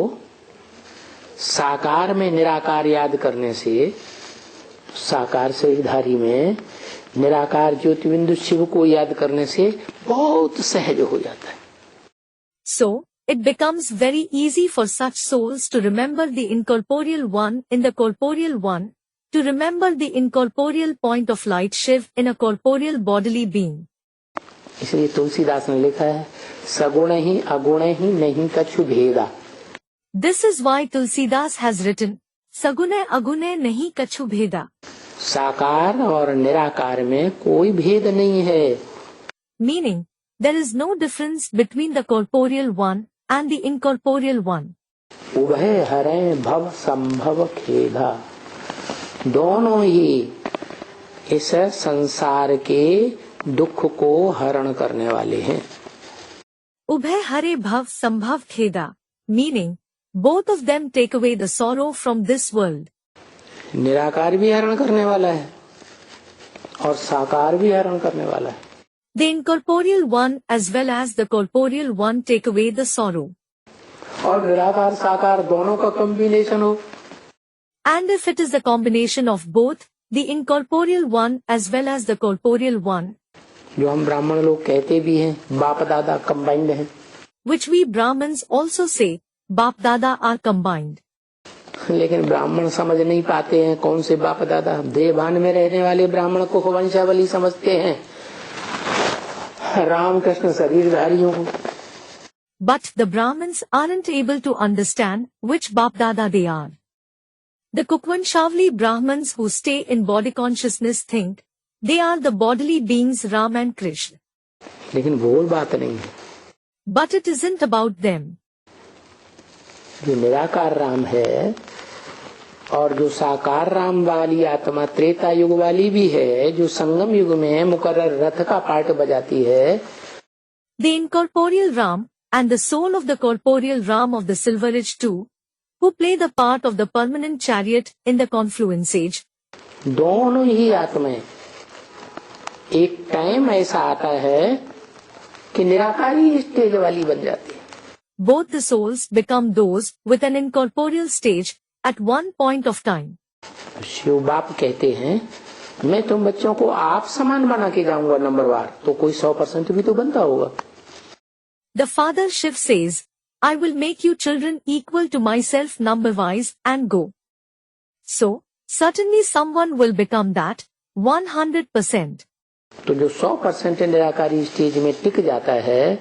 साकार में निराकार याद करने से, साकार शरीरधारी में निराकार ज्योतिबिंदु शिव को याद करने से बहुत सहज हो जाता है। So, it becomes very easy for such souls to remember the incorporeal one in the corporeal one, to remember the incorporeal point of light Shiv in a corporeal bodily being. इसलिए तुलसीदास ने लिखा है, सगुण ही अगुण ही नहीं कछु भेदा। This is why Tulsidas has written, Sagune agune nahi kachu bheda. साकार और निराकार में कोई भेद नहीं है। Meaning, there is no difference between the corporeal one and the incorporeal one. उभय हरे भव संभव खेदा, दोनों ही इस संसार के दुख को हरण करने वाले हैं। Ubhay hare bhav sambhav kheda, meaning, both of them take away the sorrow from this world. निराकार भी हरण करने वाला है और साकार भी हरण करने वाला है। The incorporeal one as well as the corporeal one take away the sorrow. और निराकार साकार दोनों का कॉम्बिनेशन हो, And if it is the combination of both, the incorporeal one as well as the corporeal one, जो हम ब्राह्मण लोग कहते भी हैं, बाप दादा कंबाइंड हैं, which we Brahmins also say, Bap Dada are combined. लेकिन ब्राह्मण समझ नहीं पाते हैं कौन से बाप दादा। देवभान में रहने वाले ब्राह्मण को वंशावली समझते हैं, रामकृष्ण शरीरधारियों को। But the Brahmins aren't able to understand which Bap Dada they are. The Kukwanshavali Brahmins who stay in body consciousness think they are the bodily beings Ram and Krishna. लेकिन वो बात नहीं है। But it isn't about them. जो निराकार राम है और जो साकार राम वाली आत्मा त्रेता युग वाली भी है, जो संगम युग में मुकर्रर रथ का पार्ट बजाती है, The incorporeal Ram and the soul of the corporeal Ram of the Silver Age too, who play the part of the permanent chariot in the confluence age. दोनों ही आत्माएं एक टाइम ऐसा आता है कि निराकारी स्टेज वाली बन जाती है। Both the souls become those with an incorporeal stage at one point of time. Shiv बाप कहते हैं मैं तुम बच्चों को आप समान बना के जाऊंगा नंबरवार, तो कोई 100% भी तो बनता होगा। The Father Shiv says, I will make you children equal to myself number-wise and go. So, certainly someone will become that 100%. तो जो 100% निराकारी स्टेज में टिक जाता है,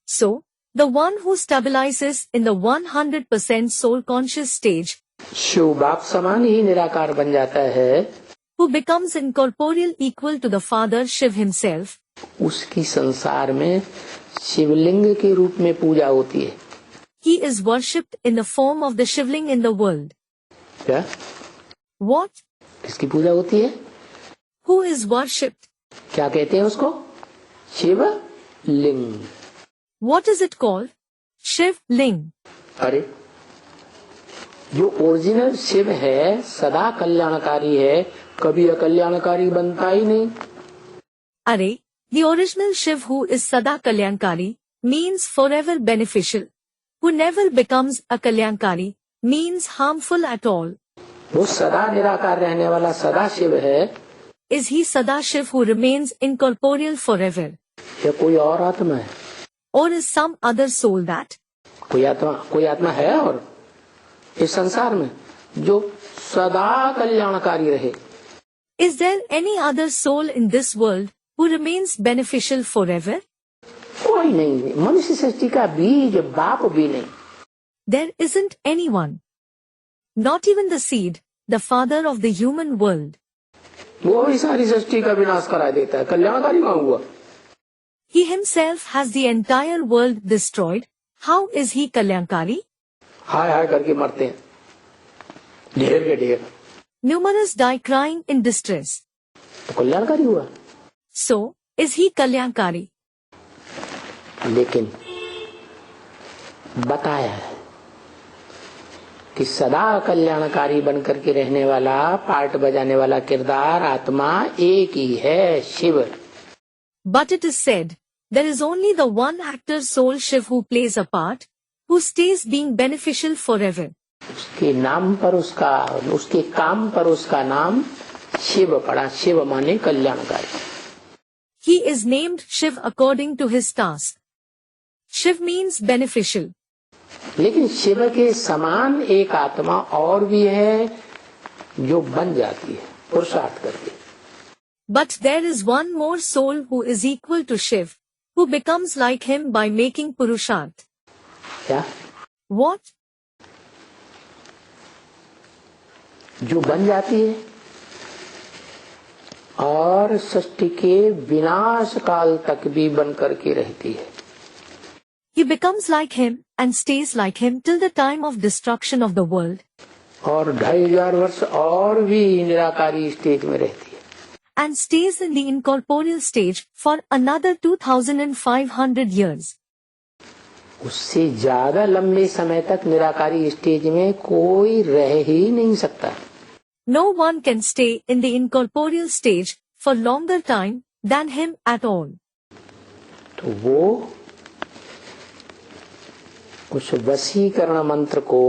So, the one who stabilizes in the 100% soul conscious stage, Shiv बाप समान ही निराकार बन जाता है, who becomes incorporeal equal to the Father Shiv himself, उसकी संसार में शिवलिंग के रूप में पूजा होती है। he is worshipped in the form of the Shivling in the world. क्या? What? किसकी पूजा होती है? Who is worshipped? क्या कहते हैं उसको? शिवलिंग। What is it called? Shiv Ling. अरे जो ओरिजिनल शिव है सदा कल्याणकारी है, कभी अकल्याणकारी बनता ही नहीं। Are, the original Shiv who is Sada Kalyankari, means forever beneficial, who never becomes a Kalyankari, means harmful at all. वो सदा निराकार रहने वाला सदा शिव है, Is he Sada Shiv who remains incorporeal forever? या कोई और आत्मा है? Or is some other soul that? कोई आत्मा है और इस संसार में जो सदा कल्याणकारी रहे? Is there any other soul in this world who remains beneficial forever? कोई नहीं, मनुष्य सृष्टि का बीज बाप भी नहीं। There isn't anyone. Not even the seed, the father of the human world. वो भी सारी सृष्टि का विनाश करा देता है, कल्याणकारी कहाँ हुआ? He himself has the entire world destroyed. How is he Kalyankari? हाय हाय करके मरते हैं, ढेर के ढेर, Numerous die crying in distress. तो कल्याणकारी हुआ। So, is he Kalyankari? लेकिन बताया है कि सदा कल्याणकारी बनकर के रहने वाला, पार्ट बजाने वाला किरदार आत्मा एक ही है, Shiv. But it is said, there is only the one actor soul Shiv who plays a part, who stays being beneficial forever. उसके नाम पर उसका, उसके काम पर उसका नाम शिव पड़ा। शिव माने कल्याणकारी। He is named Shiv according to his task. Shiv means beneficial. लेकिन शिव के समान एक आत्मा और भी है जो बन जाती है पुरुषार्थ करके। But there is one more soul who is equal to Shiv, who becomes like him by making Purusharth. क्या? What? जो बन जाती है और सृष्टि के विनाश काल तक भी बन करके रहती है। He becomes like him and stays like him till the time of destruction of the world. और 2500 वर्ष और भी निराकारी स्टेज में रहती है। And stays in the incorporeal stage for another 2500 years. उससे ज्यादा लंबे समय तक निराकारी स्टेज में कोई रह ही नहीं सकता। No one can stay in the incorporeal stage for longer time than him at all. तो वो उस वशीकरण मंत्र को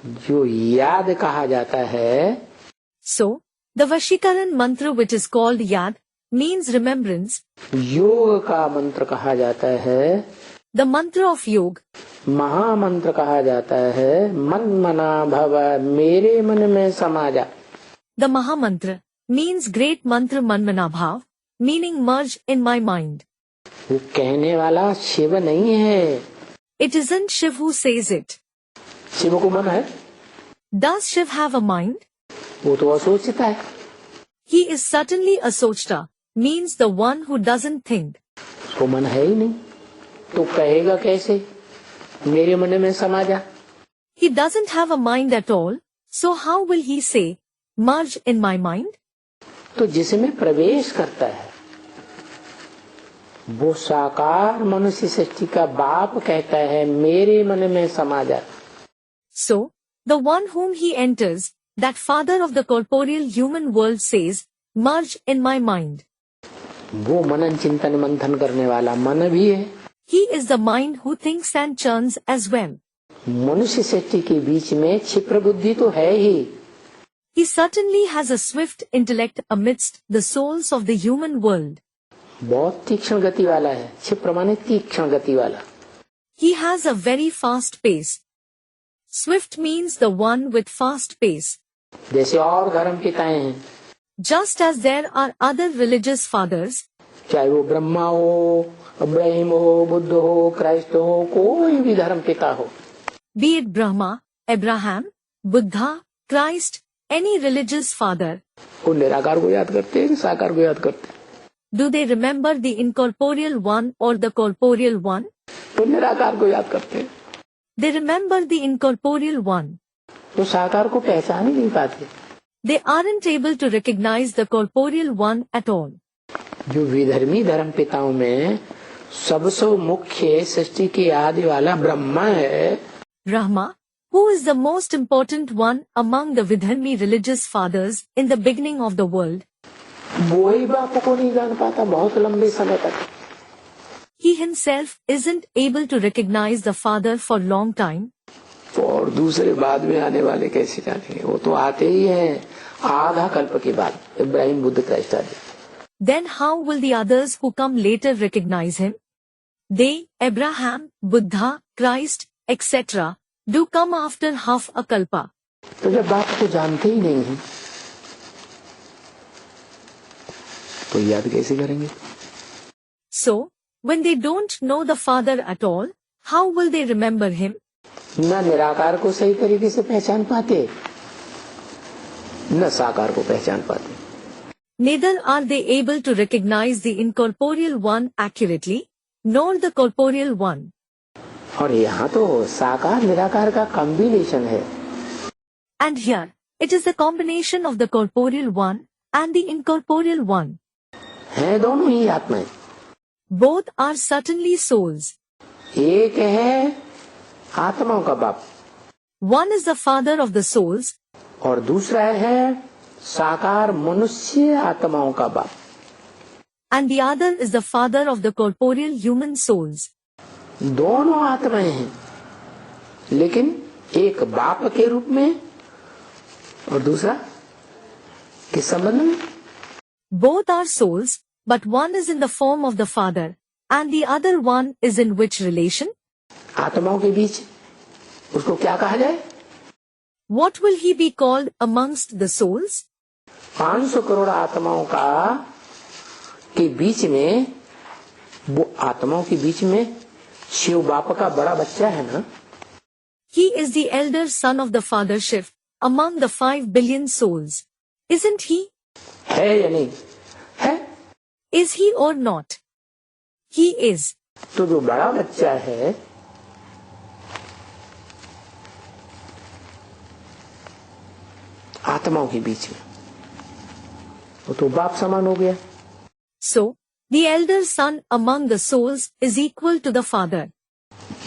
जो याद कहा जाता है, So, the Vashikaran mantra which is called Yad means remembrance. योग का मंत्र कहा जाता है, The mantra of Yoga महामंत्र कहा जाता है मन मना भव, मेरे मन में समा जा। The Mahamantra means great mantra manmana bhav, meaning merge in my mind. वो कहने वाला शिव नहीं है। It isn't Shiv who says it. Shiv को मन है? Does Shiv have a mind? वो तो असोचता है। He is certainly a sochta, means the one who doesn't think. उसको मन है ही नहीं, तो कहेगा कैसे मेरे मन में समा जा? He doesn't have a mind at all, so how will he say, merge in my mind? तो जिसमें प्रवेश करता है वो साकार मनुष्य सृष्टि का बाप कहता है मेरे मन में समा जा। So, the one whom he enters, that father of the corporeal human world says, merge in my mind. वो मनन चिंतन मंथन करने वाला मन भी है। He is the mind who thinks and churns as well. मनुष्य सृष्टि के बीच में क्षिप्र बुद्धि तो है ही। He certainly has a swift intellect amidst the souls of the human world. बहुत तीक्ष्ण गति वाला है। क्षिप्र माने तीक्ष्ण गति वाला। He has a very fast pace. Swift means the one with fast pace. जैसे और धर्म पिताएं हैं, Just as there are other religious fathers, चाहे वो ब्रह्मा हो, अब्राहिम हो, बुद्ध हो, क्राइस्ट हो, कोई भी धर्म पिता हो, be it Brahma, Abraham, Buddha, Christ, any religious father, वो निराकार को याद करते हैं, साकार को याद करते हैं। do they remember the incorporeal one or the corporeal one? तो निराकार को याद करते हैं, They remember the incorporeal one. तो साकार को पहचान ही नहीं पाते। They aren't able to recognize the corporeal one at all. जो विधर्मी धर्म पिताओं में सबसे मुख्य सृष्टि की आदि वाला ब्रह्मा है, Brahma, who is the most important one among the Vidharmi religious fathers in the beginning of the world, वो ही बाप को नहीं जान पाता बहुत लंबे समय तक। he himself isn't able to recognize the father for long time. और दूसरे बाद में आने वाले कैसे जानेंगे? वो तो आते ही हैं आधा कल्प के बाद, इब्राहिम, बुद्ध, क्राइस्ट आदि। Then how will the others who come later recognize him? They, Abraham, Buddha, Christ, etc., do come after half a kalpa. तो जब बाप को जानते ही नहीं है तो याद कैसे करेंगे? So, when they don't know the father at all, how will they remember him? न निराकार को सही तरीके से पहचान पाते, न साकार को पहचान पाते। Neither are they able to recognize the incorporeal one accurately, nor the corporeal one. और यहाँ तो साकार निराकार का कॉम्बिनेशन है। And here, it is the combination of the corporeal one and the incorporeal one. हैं दोनों ही आत्माएं। Both are certainly souls. एक है आत्माओं का बाप One is the father of the souls, और दूसरा है साकार मनुष्य आत्माओं का बाप। and the other is the father of the corporeal human souls. दोनों आत्माएं हैं, लेकिन एक बाप के रूप में और दूसरा किस संबंध में? Both are souls, but one is in the form of the father, and the other one is in which relation? आत्माओं के बीच उसको क्या कहा जाए? What will he be called amongst the souls? 500 crore आत्माओं का के बीच में, वो आत्माओं के बीच में शिव बाप का बड़ा बच्चा है ना। He is the elder son of the father Shiv among the 5 billion souls. Isn't he? है या नहीं है? Is he or not? He is. तो जो बड़ा बच्चा है आत्माओं के बीच में, वो तो बाप समान हो गया। So, the elder son among the souls is equal to the father.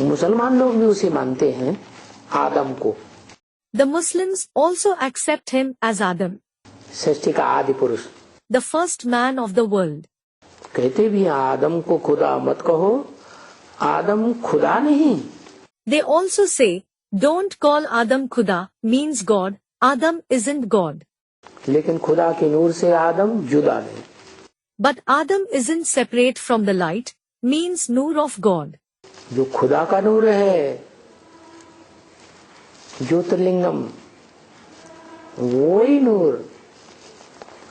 मुसलमान लोग भी उसे मानते हैं, आदम को। The Muslims also accept him as Adam, सृष्टि का आदि पुरुष। the first man of the world. कहते भी आदम को खुदा मत कहो, आदम खुदा नहीं। They also say, don't call Adam Khuda, means God, Adam isn't God. लेकिन खुदा के नूर से आदम जुदा नहीं। But Adam isn't separate from the light, means Noor of God. जो खुदा का नूर है, ज्योतिर्लिंगम, वो ही नूर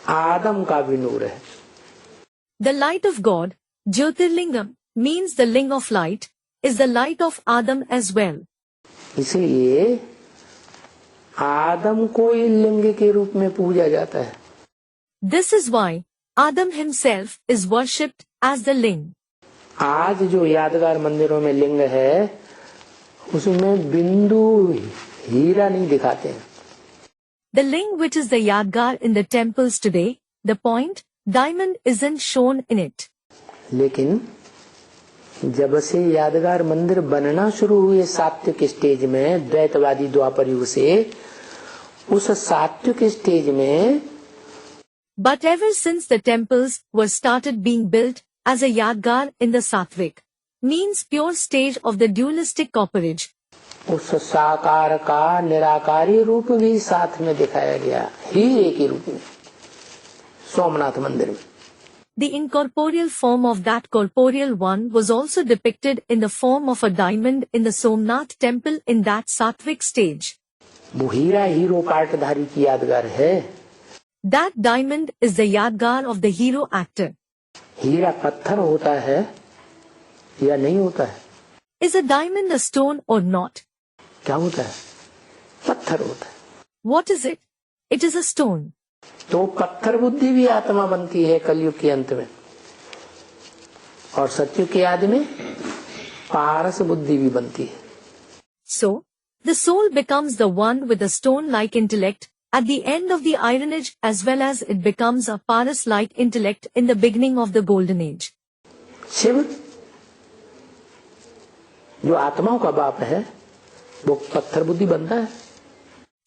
आदम का भी नूर है। The light of God, Jyotirlingam, means the ling of light, is the light of Adam as well. इसलिए आदम को ही लिंग के रूप में पूजा जाता है। This is why Adam himself is worshipped as the ling. आज जो यादगार मंदिरों में लिंग है, उसमें बिंदु हीरा नहीं दिखाते हैं। The ling which is the Yadgar in the temples today, the point, diamond isn't shown in it. लेकिन जब से यादगार मंदिर बनना शुरू हुए सात्विक स्टेज में, द्वैतवादी द्वापर युग से, उस सात्विक स्टेज में But ever since the temples were started being built as a Yadgar in the Sattvic, means pure stage of the dualistic cooperage, उस साकार का निराकारी रूप भी साथ में दिखाया गया, हीरे के रूप में, सोमनाथ मंदिर में। the incorporeal form of that corporeal one was also depicted in the form of a diamond in the Somnath temple in that Sattvic stage. वो हीरा हीरो पाटधारी की यादगार है। That diamond is the Yadgar of the hero actor. हीरा पत्थर होता है या नहीं होता है? Is a diamond a stone or not? क्या होता है? पत्थर होता है। What is it? It is a stone. तो पत्थर बुद्धि भी आत्मा बनती है कलयुग के अंत में, और सतयुग के आदि में पारस बुद्धि भी बनती है। So, the soul becomes the one with a stone-like intellect at the end of the Iron Age, as well as it becomes a Paras-like intellect in the beginning of the Golden Age. Shiv जो आत्माओं का बाप है, वो पत्थर बुद्धि बनता है।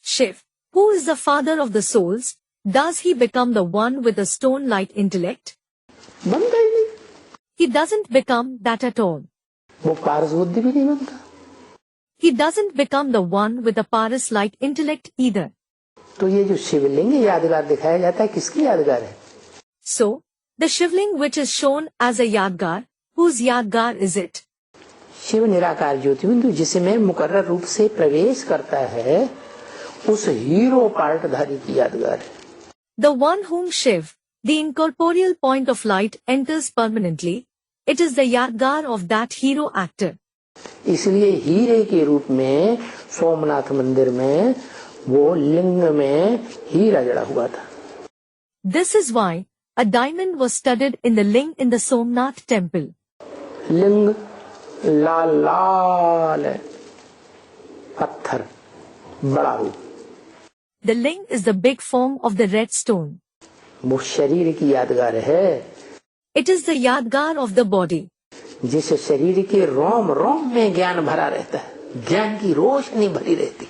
Shiv, who is the father of the souls, does he become the one with a stone-like intellect? बनता ही नहीं। He doesn't become that at all. वो पारस बुद्धि भी नहीं बनता। He doesn't become the one with a Paras-like intellect either. तो ये जो शिवलिंग यादगार दिखाया जाता है, किसकी यादगार है? So, the Shivling which is shown as a Yadgar, whose Yadgar is it? Shiv निराकार ज्योति बिंदु जिसमें मुकर्रर रूप से प्रवेश करता है, उस हीरो पार्टधारी की यादगार है। The one whom Shiv, the incorporeal point of light, enters permanently, it is the Yadgar of that hero actor. इसलिए हीरे के रूप में सोमनाथ मंदिर में वो लिंग में हीरा जड़ा हुआ था। This is why a diamond was studded in the ling in the Somnath temple. लिंग लाल लाल है, पत्थर बड़ा रूप। The ling is the big form of the red stone. वो शरीर की यादगार है। It is the Yadgar of the body. जिस शरीर के रोम रोम में ज्ञान भरा रहता है, ज्ञान की रोशनी भरी रहती।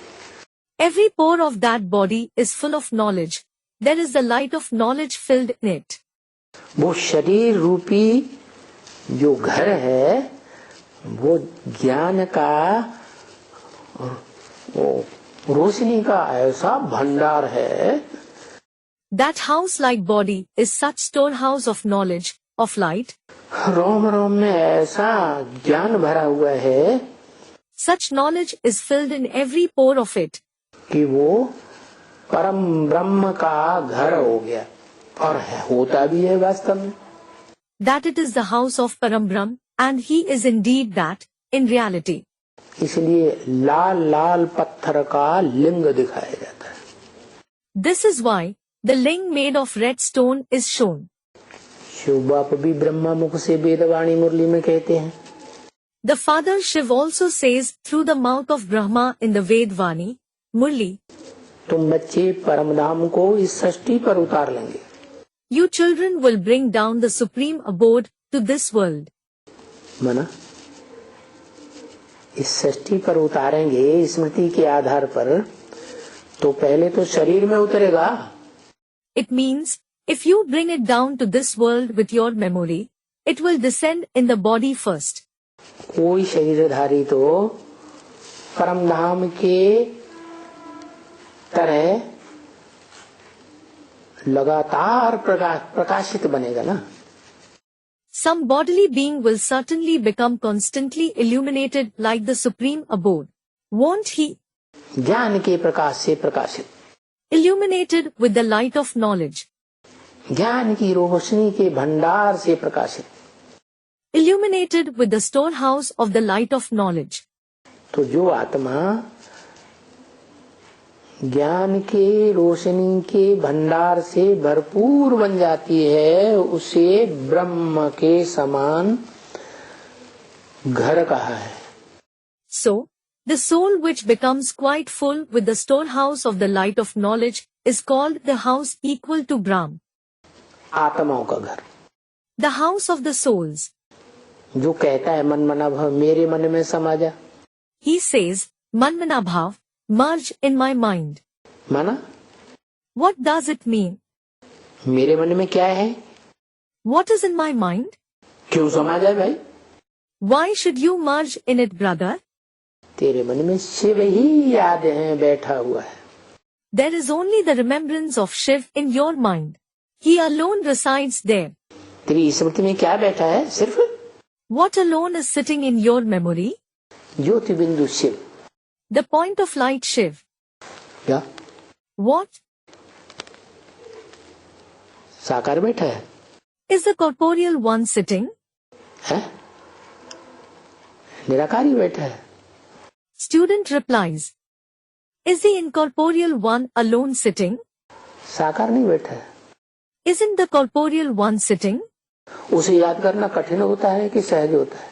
Every pore of that body is full of knowledge. There is the light of knowledge filled in it. वो शरीर रूपी जो घर है, वो ज्ञान का, वो रोशनी का ऐसा भंडार है। That house-like body is such storehouse of knowledge, of light. रोम रोम में ऐसा ज्ञान भरा हुआ है Such knowledge is filled in every pore of it, कि वो परम ब्रह्म का घर हो गया, और होता भी है वास्तव में। that it is the house of Parambrahm, and he is indeed that, in reality. इसलिए लाल लाल पत्थर का लिंग दिखाया जाता है। This is why the ling made of red stone is shown. Shiv बाप भी ब्रह्मा मुख से वेदवाणी मुरली में कहते हैं, The father Shiv also says through the mouth of Brahma in the Vedvani, Murli, तुम बच्चे परमधाम को इस सृष्टि पर उतार लेंगे। you children will bring down the supreme abode to this world. मना इस सृष्टि पर उतारेंगे स्मृति के आधार पर, तो पहले तो शरीर में उतरेगा। It means, if you bring it down to this world with your memory, it will descend in the body first. कोई शरीरधारी तो परमधाम के तरह लगातार प्रकाशित बनेगा ना। some bodily being will certainly become constantly illuminated like the supreme abode. Won't he? ज्ञान के प्रकाश से प्रकाशित, Illuminated with the light of knowledge. ज्ञान की रोशनी के भंडार से प्रकाशित. Illuminated with the storehouse of the light of knowledge. तो जो आत्मा ज्ञान के रोशनी के भंडार से भरपूर बन जाती है, उसे ब्रह्म के समान घर कहा है. So, the soul which becomes quite full with the storehouse of the light of knowledge is called the house equal to Brahm. आत्माओं का घर. The house of the souls. जो कहता है मन मना भाव मेरे मन में समा जा. He says, Manmana Bhav, merge in my mind. माना What does it mean? मेरे मन में क्या है, What is in my mind? क्यों समा जाए भाई. Why should you merge in it, brother? तेरे मन में शिव ही याद है बैठा हुआ है. There is only the remembrance of Shiv in your mind. He alone resides there. तेरी स्मृति में क्या बैठा है, सिर्फ What alone is sitting in your memory? ज्योति बिंदु Shiv. The point of light Shiv. क्या What? साकार बैठा है, Is the corporeal one sitting? है? निराकारी बैठा है. Student replies. Is the incorporeal one alone sitting? साकार नहीं बैठा है. Isn't the corporeal one sitting? उसे याद करना कठिन होता है कि सहज होता है.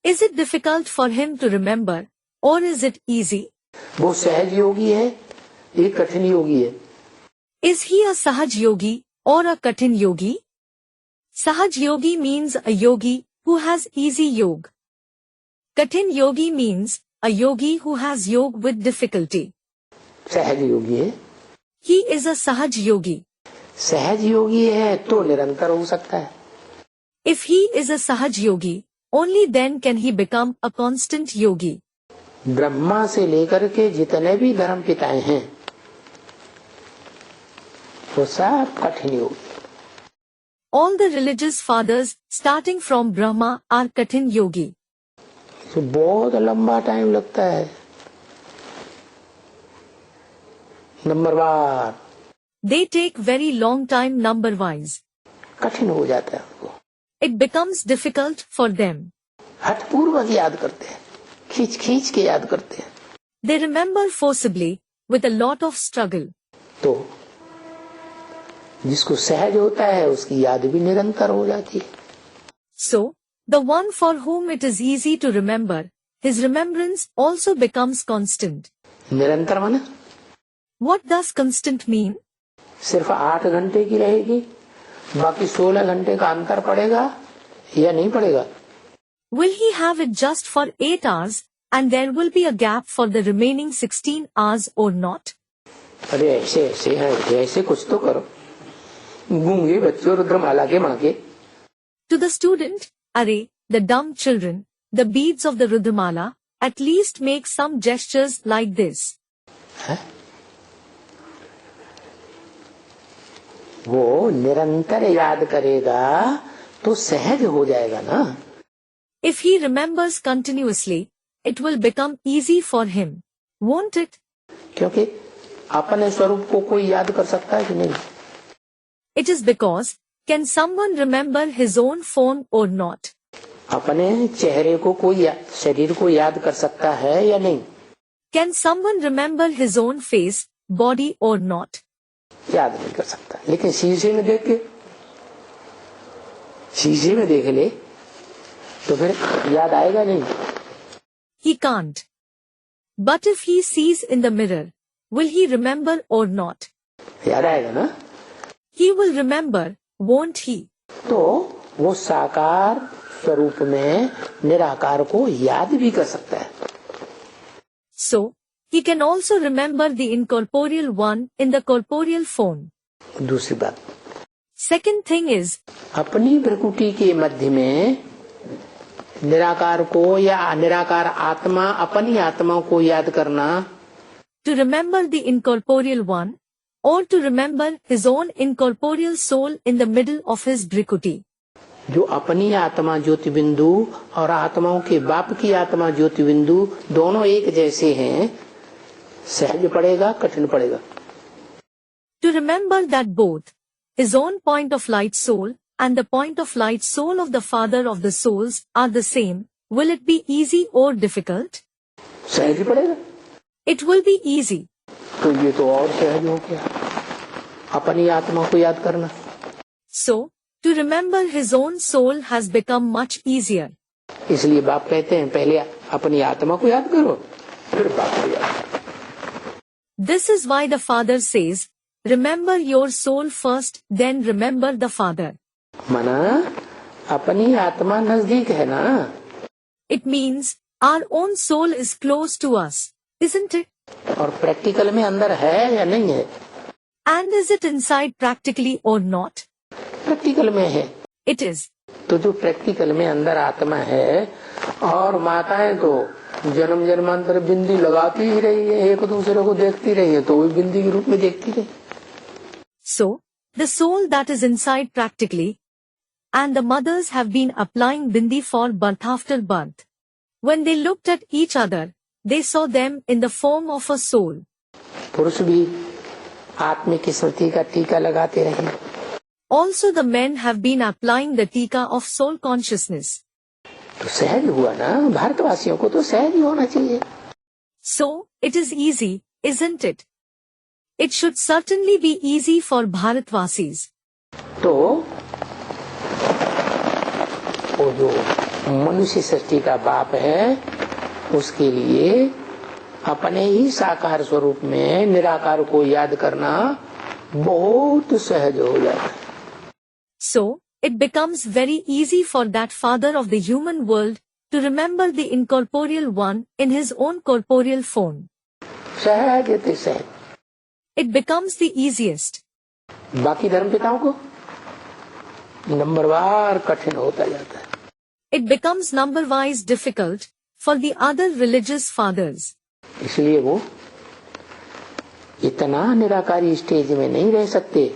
Is it difficult for him to remember, or is it easy? वो सहज योगी है, ये कठिन योगी है. Is he a Sahaj Yogi or a Kathin Yogi? Sahaj Yogi means a yogi who has easy yoga. Kathin Yogi means a yogi who has yoga with difficulty. सहज योगी है. He is a Sahaj Yogi. सहज योगी है तो निरंतर हो सकता है. If he is a Sahaj Yogi, only then can he become a constant yogi. Brahma से लेकर के जितने भी धर्म पिताएं हैं वो सब कठिन योगी. All the religious fathers, starting from Brahma, are Kathin Yogi. तो बहुत लंबा टाइम लगता है. नंबरवार They take very long time number-wise. कठिन हो जाता है उनको. It becomes difficult for them. हठपूर्वक याद करते हैं, खींच खींच के याद करते हैं. They remember forcibly, with a lot of struggle. तो जिसको सहज होता है उसकी याद भी निरंतर हो जाती है. So, the one for whom it is easy to remember, his remembrance also becomes constant. निरंतर माना What does constant mean? सिर्फ 8 घंटे की रहेगी, बाकी 16 घंटे का अंतर पड़ेगा या नहीं पड़ेगा. Will he have it just for 8 hours, and there will be a gap for the remaining 16 hours or not? अरे ऐसे ऐसे है, ऐसे कुछ तो करो. गूंगे बच्चों रुद्रमाला के माँ के. To the student, Array, the dumb children, the beads of the Rudramala, at least make some gestures like this. है? वो निरंतर याद करेगा तो सहज हो जाएगा ना. If he remembers continuously, it will become easy for him, won't it? क्योंकि अपने स्वरूप को कोई याद कर सकता है कि नहीं. It is because, can someone remember his own form or not? अपने चेहरे को कोई शरीर को याद कर सकता है या नहीं. Can someone remember his own face, body or not? याद नहीं कर सकता. लेकिन शीशे में देख के, शीशे में देख ले तो फिर याद आएगा नहीं. He can't. But if he sees in the mirror, will he remember or not? याद आएगा ना. He will remember, won't he? तो वो साकार स्वरूप में निराकार को याद भी कर सकता है. So, he can also remember the incorporeal one in the corporeal form. दूसरी बात, Second thing is, अपनी प्रकृति के मध्य में निराकार को या अनिराकार आत्मा अपनी आत्मा को याद करना. to remember the incorporeal one, or to remember his own incorporeal soul in the middle of his Brikuti. जो अपनी आत्मा ज्योति बिंदु और आत्माओं के बाप की आत्मा ज्योति बिंदु दोनों एक जैसे हैं, सहज पड़ेगा कठिन पड़ेगा? To remember that both his own point of light soul and the point of light soul of the father of the souls are the same, will it be easy or difficult? सहज ही पड़ेगा। It will be easy. तो ये तो और सहज हो गया, अपनी आत्मा को याद करना। So, to remember his own soul has become much easier. इसलिए बाप कहते हैं पहले अपनी आत्मा को याद करो, फिर बाप को याद करो। This is why the father says, remember your soul first, then remember the father. माना अपनी आत्मा नजदीक है ना? It means our own soul is close to us, isn't it? और प्रैक्टिकल में अंदर है या नहीं है? And is it inside practically or not? Practical में है। It is. तो जो प्रैक्टिकल में अंदर आत्मा है, और माताएं तो जन्म जन्मांतर बिंदी लगाती ही रही है, एक दूसरे को देखती रही है, तो वो बिंदी के रूप में देखती रही। So, the soul that is inside practically, and the mothers have been applying bindi for birth after birth. When they looked at each other, they saw them in the form of a soul. पुरुष भी आत्मिक स्मृति का टीका लगाते रहे। Also the men have been applying the tika of soul consciousness. तो सहज हुआ ना, भारतवासियों को तो सहज ही होना चाहिए। So, it is easy, isn't it? It should certainly be easy for Bharatvasis. तो वो जो मनुष्य सृष्टि का बाप है, उसके लिए अपने ही साकार स्वरूप में निराकार को याद करना बहुत सहज हो जाता है। So, it becomes very easy for that father of the human world to remember the incorporeal one in his own corporeal form. सहज है सहज। It becomes the easiest. बाकी धर्म पिताओं को नंबरवार कठिन होता जाता है। It becomes number-wise difficult for the other religious fathers. इसलिए वो इतना निराकारी स्टेज में नहीं रह सकते।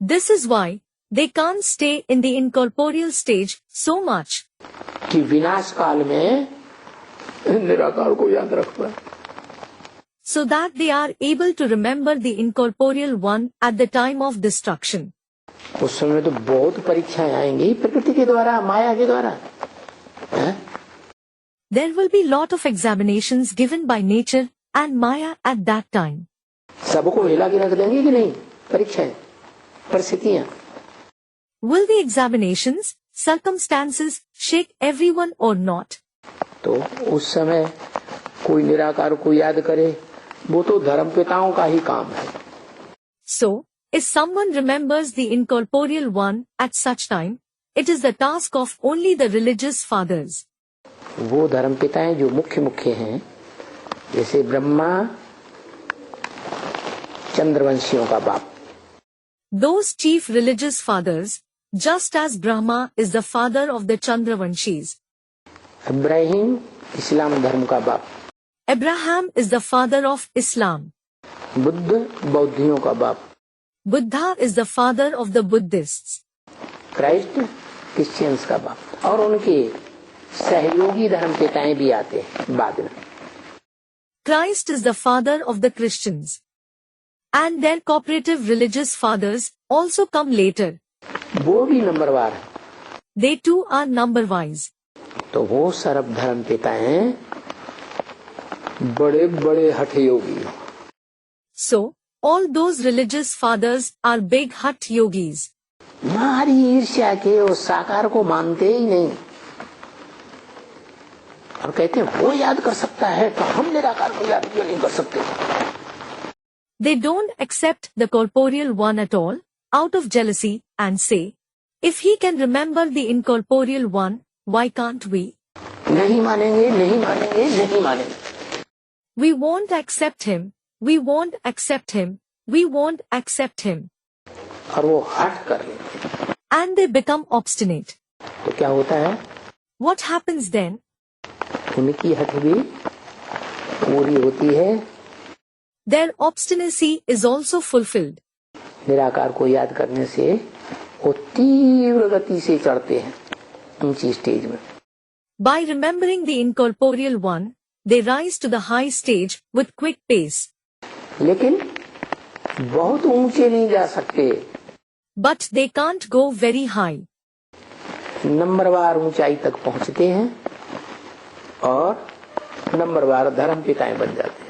This is why they can't stay in the incorporeal stage so much. कि विनाश काल में निराकार को याद रख पाए। So that they are able to remember the incorporeal one at the time of destruction. उस समय तो बहुत परीक्षाएं आएंगी प्रकृति के द्वारा, माया के द्वारा। There will be lot of examinations given by nature and Maya at that time. सबको हिला के रख देंगे कि नहीं परीक्षाएं, परिस्थितियां? Will the examinations, circumstances shake everyone or not? तो उस समय कोई निराकार को याद करे, वो तो धर्म पिताओं का ही काम है। So, if someone remembers the incorporeal one at such time, it is the task of only the religious fathers. वो धर्म पिताएं जो मुख्य हैं, जैसे ब्रह्मा चंद्रवंशियों का बाप। Those chief religious fathers, just as Brahma is the father of the Chandravanshis. Ibrahim इस्लाम धर्म का बाप। Abraham is the father of Islam. Buddha बौद्धियों का बाप। Buddha is the father of the Buddhists. Christ Christians का बाप। और उनके सहयोगी धर्म पिताएं भी आते हैं बाद में। Christ is the father of the Christians. And their cooperative religious fathers also come later. वो भी नंबरवार है। They too are number-wise. तो वो सर्व धर्म पिताएं बड़े बड़े हठ योगी। So, all those religious fathers are big hut yogis. मारी ईर्ष्या के उस साकार को मानते ही नहीं, और कहते हैं वो याद कर सकता है तो हम निराकार को याद क्यों नहीं कर सकते? They don't accept the corporeal one at all, out of jealousy, and say, if he can remember the incorporeal one, why can't we? नहीं मानेंगे, नहीं मानेंगे, नहीं मानेंगे। We won't accept him, we won't accept him, we won't accept him. और वो हट कर लेते हैं। And they become obstinate. तो क्या होता है? What happens then? उनकी हट भी पूरी होती है। Their obstinacy is also fulfilled. निराकार को याद करने से वो तीव्र गति से चढ़ते हैं ऊंची स्टेज में। By remembering the incorporeal one, they rise to the high stage with quick pace. लेकिन बहुत ऊंचे नहीं जा सकते। But they can't go very high. नंबरवार ऊंचाई तक पहुंचते हैं और नंबरवार धर्म पिताएं बन जाते हैं।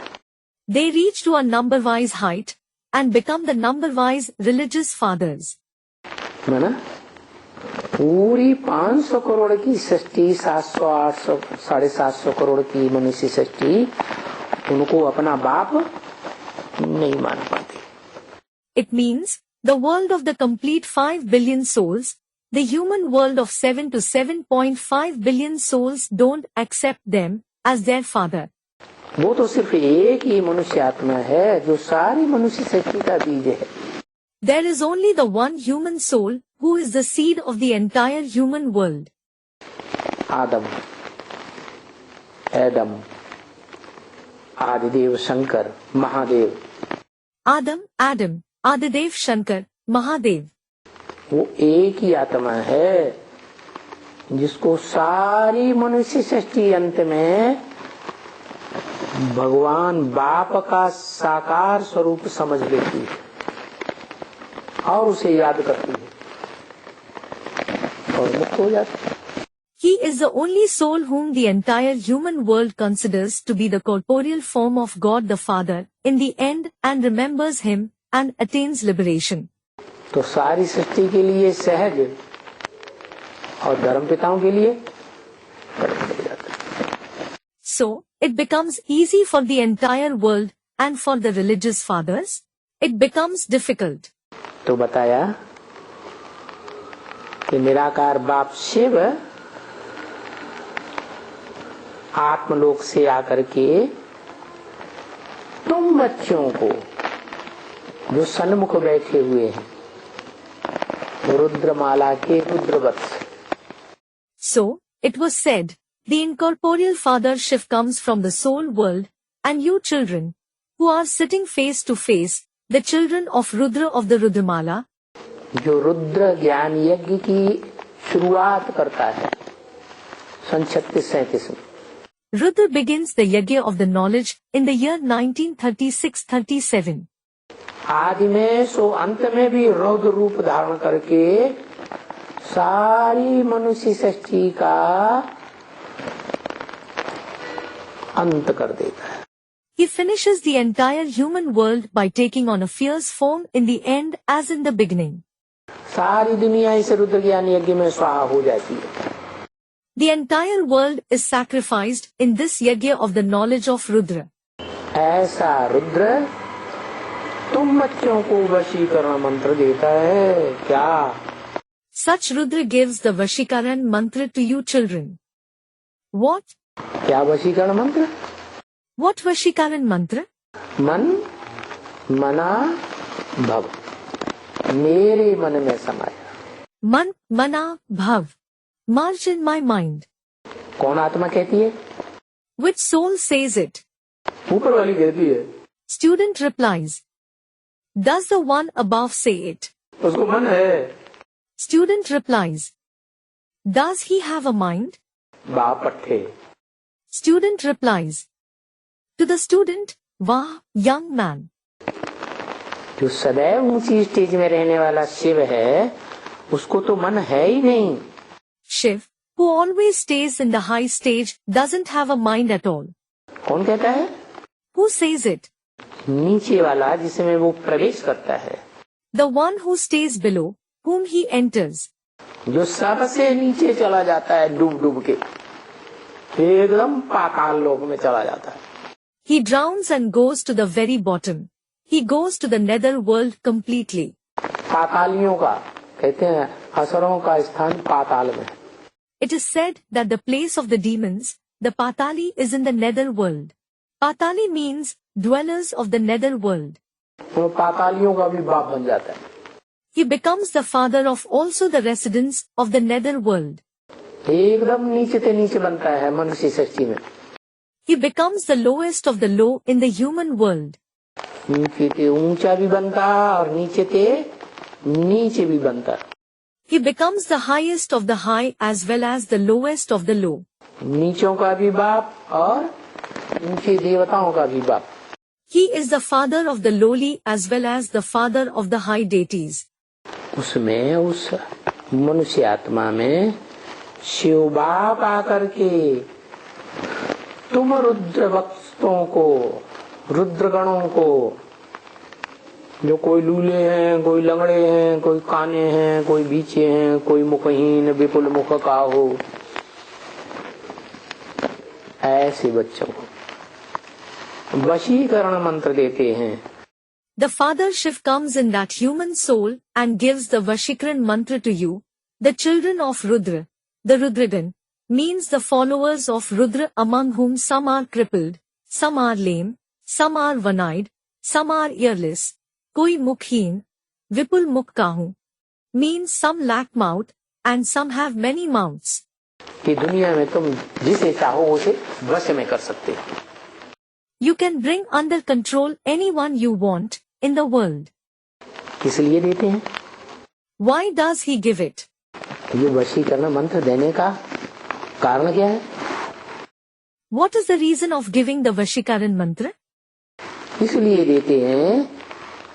They reach to a number-wise height and become the number-wise religious fathers. माना पूरी 500 करोड़ की सृष्टि, 700, 800, 750 करोड़ की मनुष्य सृष्टि उनको अपना बाप नहीं मान पाते। It means the world of the complete 5 billion souls, the human world of 7 to 7.5 billion souls don't accept them as their father. वो तो सिर्फ एक ही मनुष्य आत्मा है जो सारी मनुष्य सृष्टि का बीज है। There is only the one human soul who is the seed of the entire human world. Adam, Adam, Adidev, Shankar, Mahadev. Adam, Adidev, Shankar, Mahadev. वो एक ही आत्मा है जिसको सारी मनुष्य सृष्टि अंत में भगवान बाप का साकार स्वरूप समझ लेती है और उसे याद करती है और मुक्त हो जाती है। He is the only soul whom the entire human world considers to be the corporeal form of God the Father in the end and remembers him and attains liberation. तो सारी सृष्टि के लिए सहज और धर्मपिताओं के लिए कठिन हो जाता है। So, it becomes easy for the entire world and for the religious fathers, it becomes difficult. तो बताया कि निराकार बाप शिव आत्मलोक से आकर के तुम बच्चों को जो सन्मुख बैठे हुए हैं रुद्रमाला के रुद्रवत्स। So, it was said, the incorporeal father Shiv comes from the soul world, and you children, who are sitting face to face, the children of Rudra of the Rudramala, जो रुद्र ज्ञान यज्ञ की शुरुआत करता है 36-37 में। Rudra begins the yajna of the knowledge in the year 1936-37. आदि में सो अंत में भी रौद्र रूप धारण करके सारी मनुष्य सृष्टि का अंत कर देता है। He finishes the entire human world by taking on a fierce form in the end as in the beginning. सारी दुनिया इस रुद्र ज्ञान यज्ञ में स्वाहा हो जाती है। The entire world is sacrificed in this yajna of the knowledge of Rudra. ऐसा रुद्र तुम बच्चों को वशीकरण मंत्र देता है क्या? Such Rudra gives the Vashikaran mantra to you children. What? क्या वशीकरण मंत्र? What Vashikaran mantra? मन मना भव, मेरे मन में समाया। Man, mana, bhav. March in my mind. कौन आत्मा कहती है? Which soul says it? ऊपर वाली कहती है। Student replies. Does the one above say it? उसको मन है। Student replies. Does he have a mind? बाप पट्टे। Student replies. To the student, Wah, young man. जो सदैव ऊंची स्टेज में रहने वाला शिव है उसको तो मन है ही नहीं। Shiv, who always stays in the high stage, doesn't have a mind at all. कौन कहता है? Who says it? नीचे वाला जिसमें वो प्रवेश करता है। The one who stays below, whom he enters. जो सबसे नीचे चला जाता है डूब डूब के, एकदम पाताल लोक में चला जाता है। He drowns and goes to the very bottom. He goes to the nether world completely. पातालियों का कहते हैं असुरों का स्थान पाताल में। It is said that the place of the demons, the Patali, is in the nether world. Patali means dwellers of the nether world. वो पातालियों का भी बाप बन जाता है। He becomes the father of also the residents of the nether world. एकदम नीचे से नीचे बनता है मनुष्य सृष्टि में। He becomes the lowest of the low in the human world. नीचे से ऊंचा भी बनता और नीचे से नीचे भी बनता। He becomes the highest of the high as well as the lowest of the low. नीचों का भी बाप और ऊंचे देवताओं का भी बाप. He is the father of the lowly as well as the father of the high deities. उसमें उस मनुष्य आत्मा में शिव बाप आकर के तुम रुद्र भक्तों को, रुद्रगणों को, जो कोई लूले हैं, कोई लंगड़े हैं, कोई काने हैं, कोई बीचे हैं, कोई मुखहीन विपुल मुख का हो, ऐसे बच्चों को वशीकरण मंत्र देते हैं. The Father Shiv comes in that human soul and gives the Vashikaran mantra to you, the children of Rudra. The Rudragan means the followers of Rudra, among whom some are crippled, some are lame, some are one-eyed, some are earless. Koi mukhheen, vipul mukh kahu, means some lack mouth and some have many mouths. कि दुनिया में तुम जिसे चाहो उसे वश में कर सकते हो. You can bring under control anyone you want in the world. किस लिए देते हैं? Why does he give it? ये वशीकरण मंत्र देने का कारण क्या है? What is the reason of giving the Vashikaran mantra? इसलिए देते हैं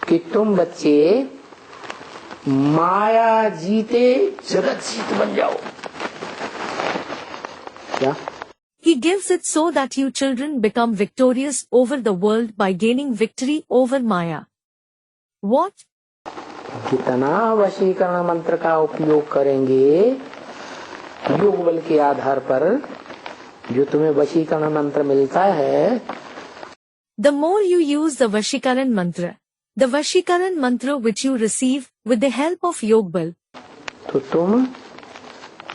कि तुम बच्चे माया जीते जगत जीत बन जाओ. क्या? He gives it so that you children become victorious over the world by gaining victory over Maya. What? जितना वशीकरण मंत्र का उपयोग करेंगे योग बल के आधार पर, जो तुम्हें वशीकरण मंत्र मिलता है, The more you use the Vashikaran mantra, the Vashikaran mantra which you receive with the help of योग बल, तो तुम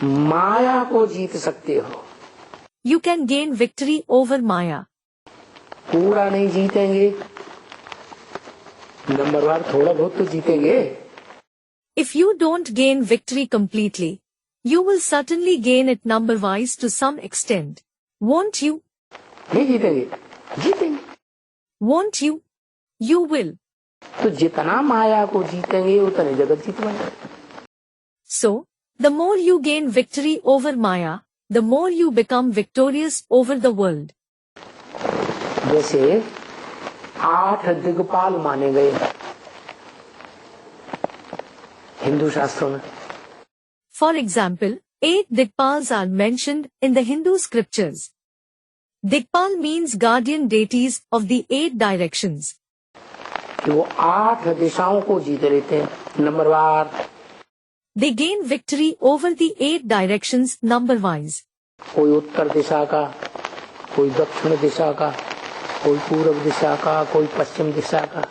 माया को जीत सकते हो. you can gain victory over Maya. पूरा नहीं जीतेंगे, नंबरवार थोड़ा बहुत तो जीतेंगे. If you don't gain victory completely, you will certainly gain it number-wise to some extent. Won't you? नहीं जीतेंगे, जीतेंगे. Won't you? You will. तो जितना माया को जीतेंगे उतने जगत जीत बन जाएगा. So, the more you gain victory over Maya, the more you become victorious over the world. जैसे 8 दिग्पाल माने गए हिंदू शास्त्रों में. For example, 8 Digpals are mentioned in the Hindu scriptures. Digpal means guardian deities of the 8 directions. कि वो 8 दिशाओं को जीत लेते हैं नंबरवार. They gain victory over the 8 directions number-wise. कोई उत्तर दिशा का, कोई दक्षिण दिशा का, कोई पूर्व दिशा का, कोई पश्चिम दिशा का.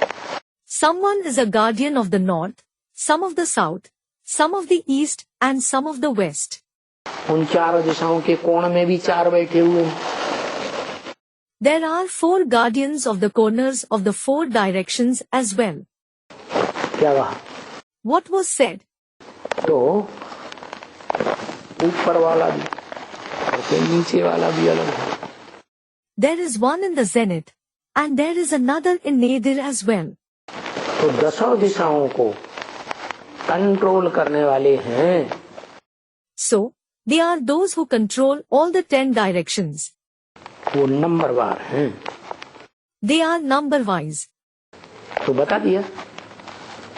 Someone is a guardian of the north, some of the south, some of the east and some of the west. उन 4 दिशाओं के कोण में भी 4 बैठे हुए हैं. There are 4 guardians of the corners of the 4 directions as well. क्या कहा? What was said? तो ऊपर वाला भी और नीचे वाला भी अलग है. There is one in the zenith, and there is another in nadir as well. तो 10 दिशाओं को कंट्रोल करने वाले हैं. So, they are those who control all the 10 directions. वो नंबरवार हैं. They are number-wise. तो बता दिया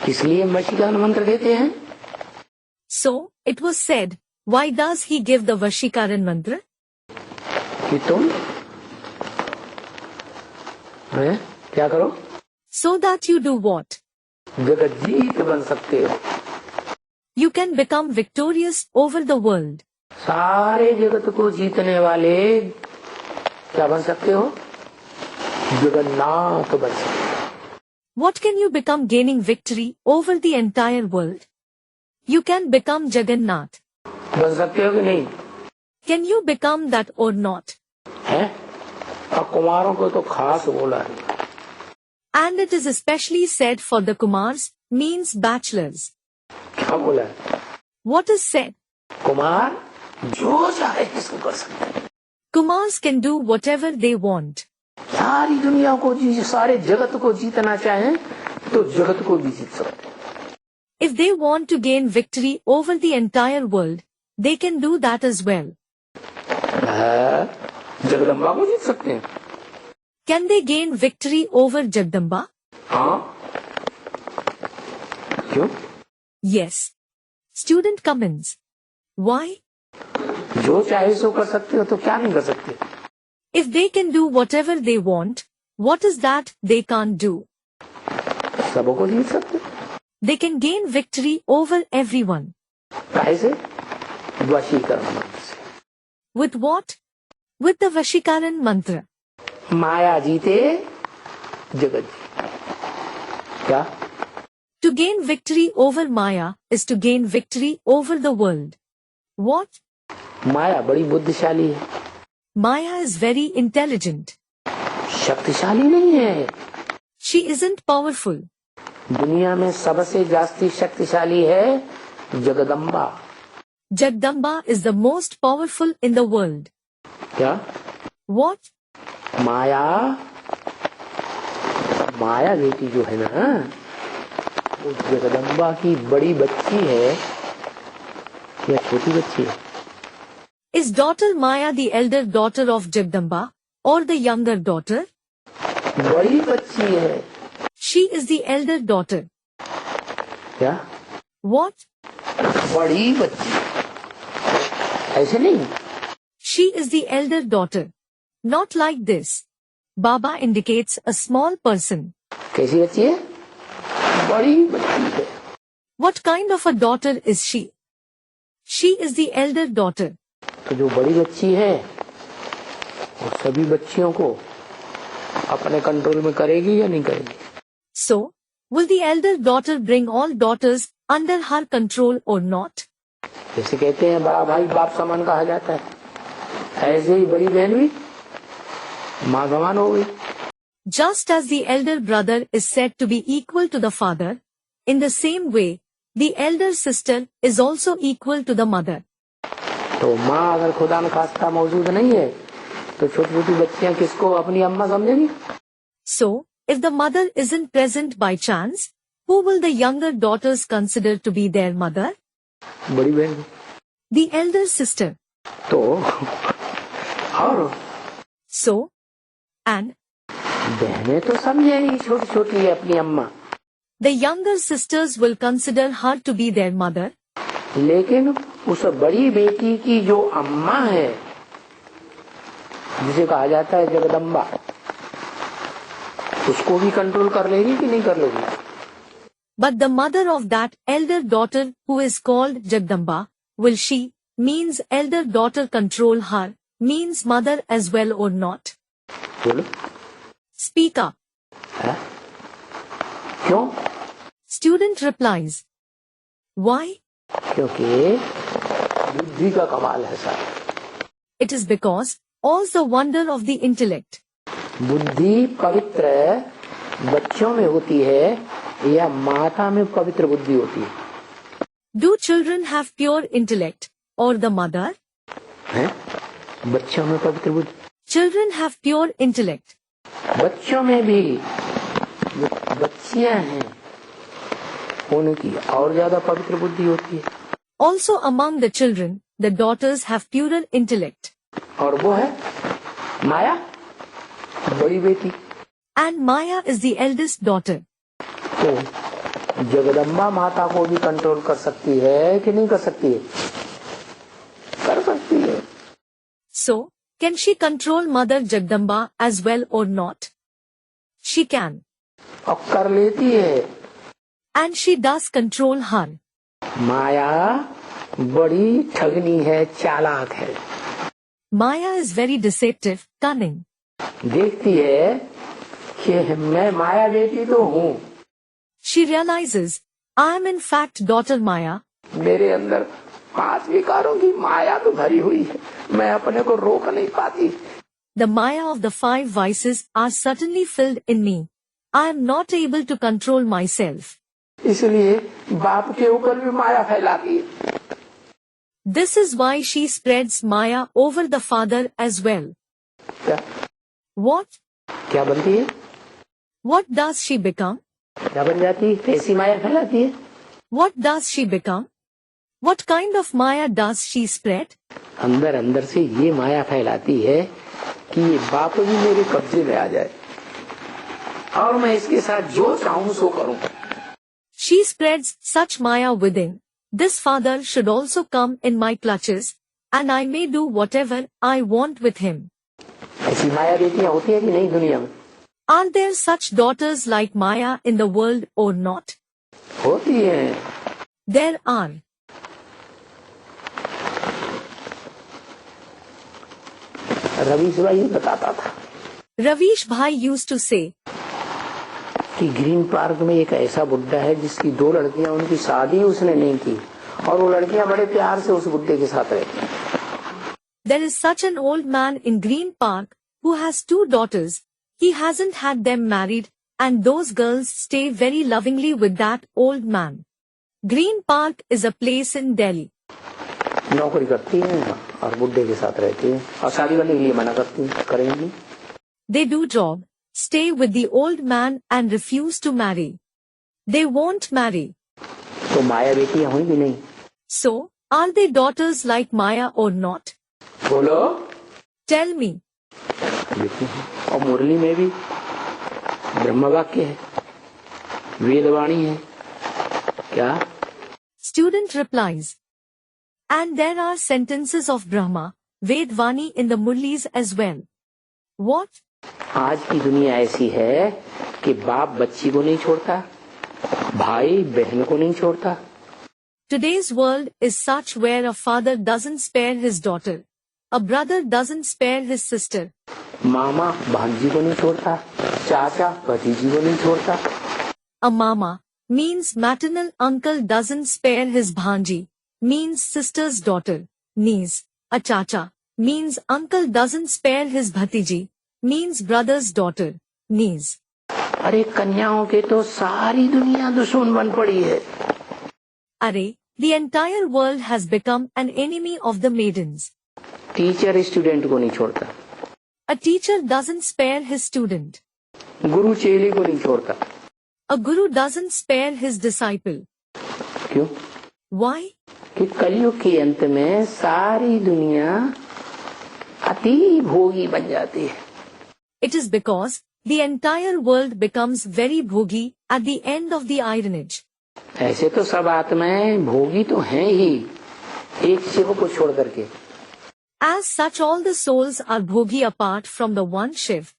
किस लिए वशीकरण मंत्र देते हैं. So, it was said, why does he give the Vashikaran mantra? कि तुम क्या करो? So that you do what? जगत जीत बन सकते हो. You can become victorious over the world. सारे जगत को जीतने वाले क्या बन सकते हो? जगन्नाथ बन सकते हो. What can you become gaining victory over the entire world? You can become Jagannath. बन सकते हो कि नहीं? Can you become that or not? है? और कुमारों को तो खास बोला है. And it is especially said for the Kumars, means bachelors. क्या बोला है? What is said? कुमार जो चाहे इसको कर सकते हैं. Kumars can do whatever they want. सारी दुनिया को सारे जगत को जीतना चाहें तो जगत को भी जीत सकते हैं. If they want to gain victory over the entire world, they can do that as well. Jagdamba को जीत सकते हैं? Can they gain victory over Jagdamba? हाँ। क्यों? Yes. Student comments. Why? जो चाहे सो कर सकते हो तो क्या नहीं कर सकते? If they can do whatever they want, what is that they can't do? सबको जीत सकते? They can gain victory over everyone. काहे से? वशीकरण मंत्र से। With what? With the Vashikaran mantra. माया जीते जगत जीते। क्या? To gain victory over Maya is to gain victory over the world. What? माया बड़ी बुद्धिशाली है। Maya is very intelligent. शक्तिशाली नहीं है। She isn't powerful. दुनिया में सबसे जास्ती शक्तिशाली है Jagdamba. Jagdamba is the most powerful in the world. क्या? What? माया बेटी जो है ना, वो जगदम्बा की बड़ी बच्ची है या छोटी बच्ची है? Is daughter Maya the elder daughter of Jagdamba or the younger daughter? बड़ी बच्ची है। She is the elder daughter. क्या? What? बड़ी बच्ची, ऐसे नहीं। She is the elder daughter. Not like this. Baba indicates a small person. कैसी बच्ची है? बड़ी बच्ची है। What kind of a daughter is she? She is the elder daughter. तो जो बड़ी बच्ची है वो सभी बच्चियों को अपने कंट्रोल में करेगी या नहीं करेगी? So, will the elder daughter bring all daughters under her control or not? जैसे कहते हैं बड़ा भाई बाप समान कहा जाता है, ऐसे ही बड़ी बहन भी माँ समान हो गई। Just as the elder brother is said to be equal to the father, in the same way, the elder sister is also equal to the mother. तो माँ अगर खुदा न खास्ता मौजूद नहीं है तो छोटी छोटी बच्चियाँ किसको अपनी अम्मा समझेंगी? So, if the mother isn't present by chance, who will the younger daughters consider to be their mother? बड़ी बहन। The elder sister. तो और So, and बहनें तो समझेंगी छोटी छोटी है अपनी अम्मा, the younger sisters will consider her to be their mother. लेकिन उस बड़ी बेटी की जो अम्मा है जिसे कहा जाता है जगदम्बा, उसको भी कंट्रोल कर लेगी कि नहीं कर लेगी? But the mother of that elder daughter who is called Jagdamba, will she, means elder daughter, control her, means mother as well or not? बोलो। Speak up. है? क्यों? Student replies. Why? क्योंकि बुद्धि का कमाल है sir. It is because all's the wonder of the intellect. बुद्धि पवित्र बच्चों में होती है या माता में पवित्र बुद्धि होती है? Do children have pure intellect or the mother? हैं? बच्चों में पवित्र बुद्धि। Children have pure intellect. बच्चों में भी जो बच्चियां हैं उनकी और ज्यादा पवित्र बुद्धि होती है। Also among the children, the daughters have purer intellect. और वो है माया, बड़ी बेटी। And Maya is the eldest daughter. तो जगदम्बा माता को भी कंट्रोल कर सकती है कि नहीं कर सकती है? कर सकती है। So, can she control Mother Jagdamba as well or not? She can. और कर लेती है। And she does control her. माया बड़ी ठगनी है, चालाक है। Maya is very deceptive, cunning. देखती है कि मैं माया बेटी तो हूँ। She realizes, I am in fact daughter Maya. मेरे अंदर 5 विकारों की माया तो भरी हुई है, मैं अपने को रोक नहीं पाती। The Maya of the 5 vices are certainly filled in me. I am not able to control myself. इसलिए बाप के ऊपर भी माया फैलाती है। This is why she spreads Maya over the father as well. क्या? What? क्या बनती है? What does she become? क्या बन जाती है? ऐसी माया फैलाती है। What does she become? What kind of Maya does she spread? अंदर अंदर से ये माया फैलाती है कि ये बाप भी मेरे कब्जे में आ जाए और मैं इसके साथ जो चाहूं सो करूं. She spreads such Maya within. This father should also come in my clutches, and I may do whatever I want with him. ऐसी माया बेटियां होती है कि नहीं दुनिया में? Are there such daughters like Maya in the world or not? होती है. There are. रवीश भाई बताता था Ravish Bhai used to say कि ग्रीन पार्क में एक ऐसा बुड्ढा है जिसकी 2 लड़कियां, उनकी शादी उसने नहीं की और वो लड़कियां बड़े प्यार से उस बुड्ढे के साथ रहती हैं. there is such an old man in Green Park who has 2 daughters. He hasn't had them married, and those girls stay very lovingly with that old man. Green Park is a place in Delhi. नौकरी करती हैं और बुड्ढे के साथ रहती हैं और शादी करने के लिए मना करती हैं, करेंगी. They do job, stay with the old man and refuse to marry. They won't marry. तो माया बेटियां हुई भी नहीं. So, are they daughters like Maya or not? बोलो. Tell me. बेटी हैं. और मुरली में भी ब्रह्म वाक्य है, वेदवाणी है. क्या? Student replies. And there are sentences of Brahma, Vedvani in the Murlis as well. What? आज की दुनिया ऐसी है कि बाप बच्ची को नहीं छोड़ता, भाई बहन को नहीं छोड़ता. Today's world is such where a father doesn't spare his daughter. A brother doesn't spare his sister. मामा भांजी को नहीं छोड़ता, चाचा भतीजी को नहीं छोड़ता. A mama means maternal uncle doesn't spare his bhanji, means sister's daughter, niece. A chacha means uncle doesn't spare his bhatiji, means brother's daughter, niece. अरे कन्याओं के तो सारी दुनिया दुश्मन बन पड़ी है. Arey, the entire world has become an enemy of the maidens. Teacher student को नहीं छोड़ता, A teacher doesn't spare his student. गुरु चेले को नहीं छोड़ता. A guru doesn't spare his disciple. क्यों? Why? कि कलयुग के अंत में सारी दुनिया अति भोगी बन जाती है. It is because the entire world becomes very bhogi at the end of the ironage. ऐसे तो सब आत्माएं भोगी तो हैं ही, एक शिव को छोड़ करके. As such, all the souls are bhogi apart from the one Shiv.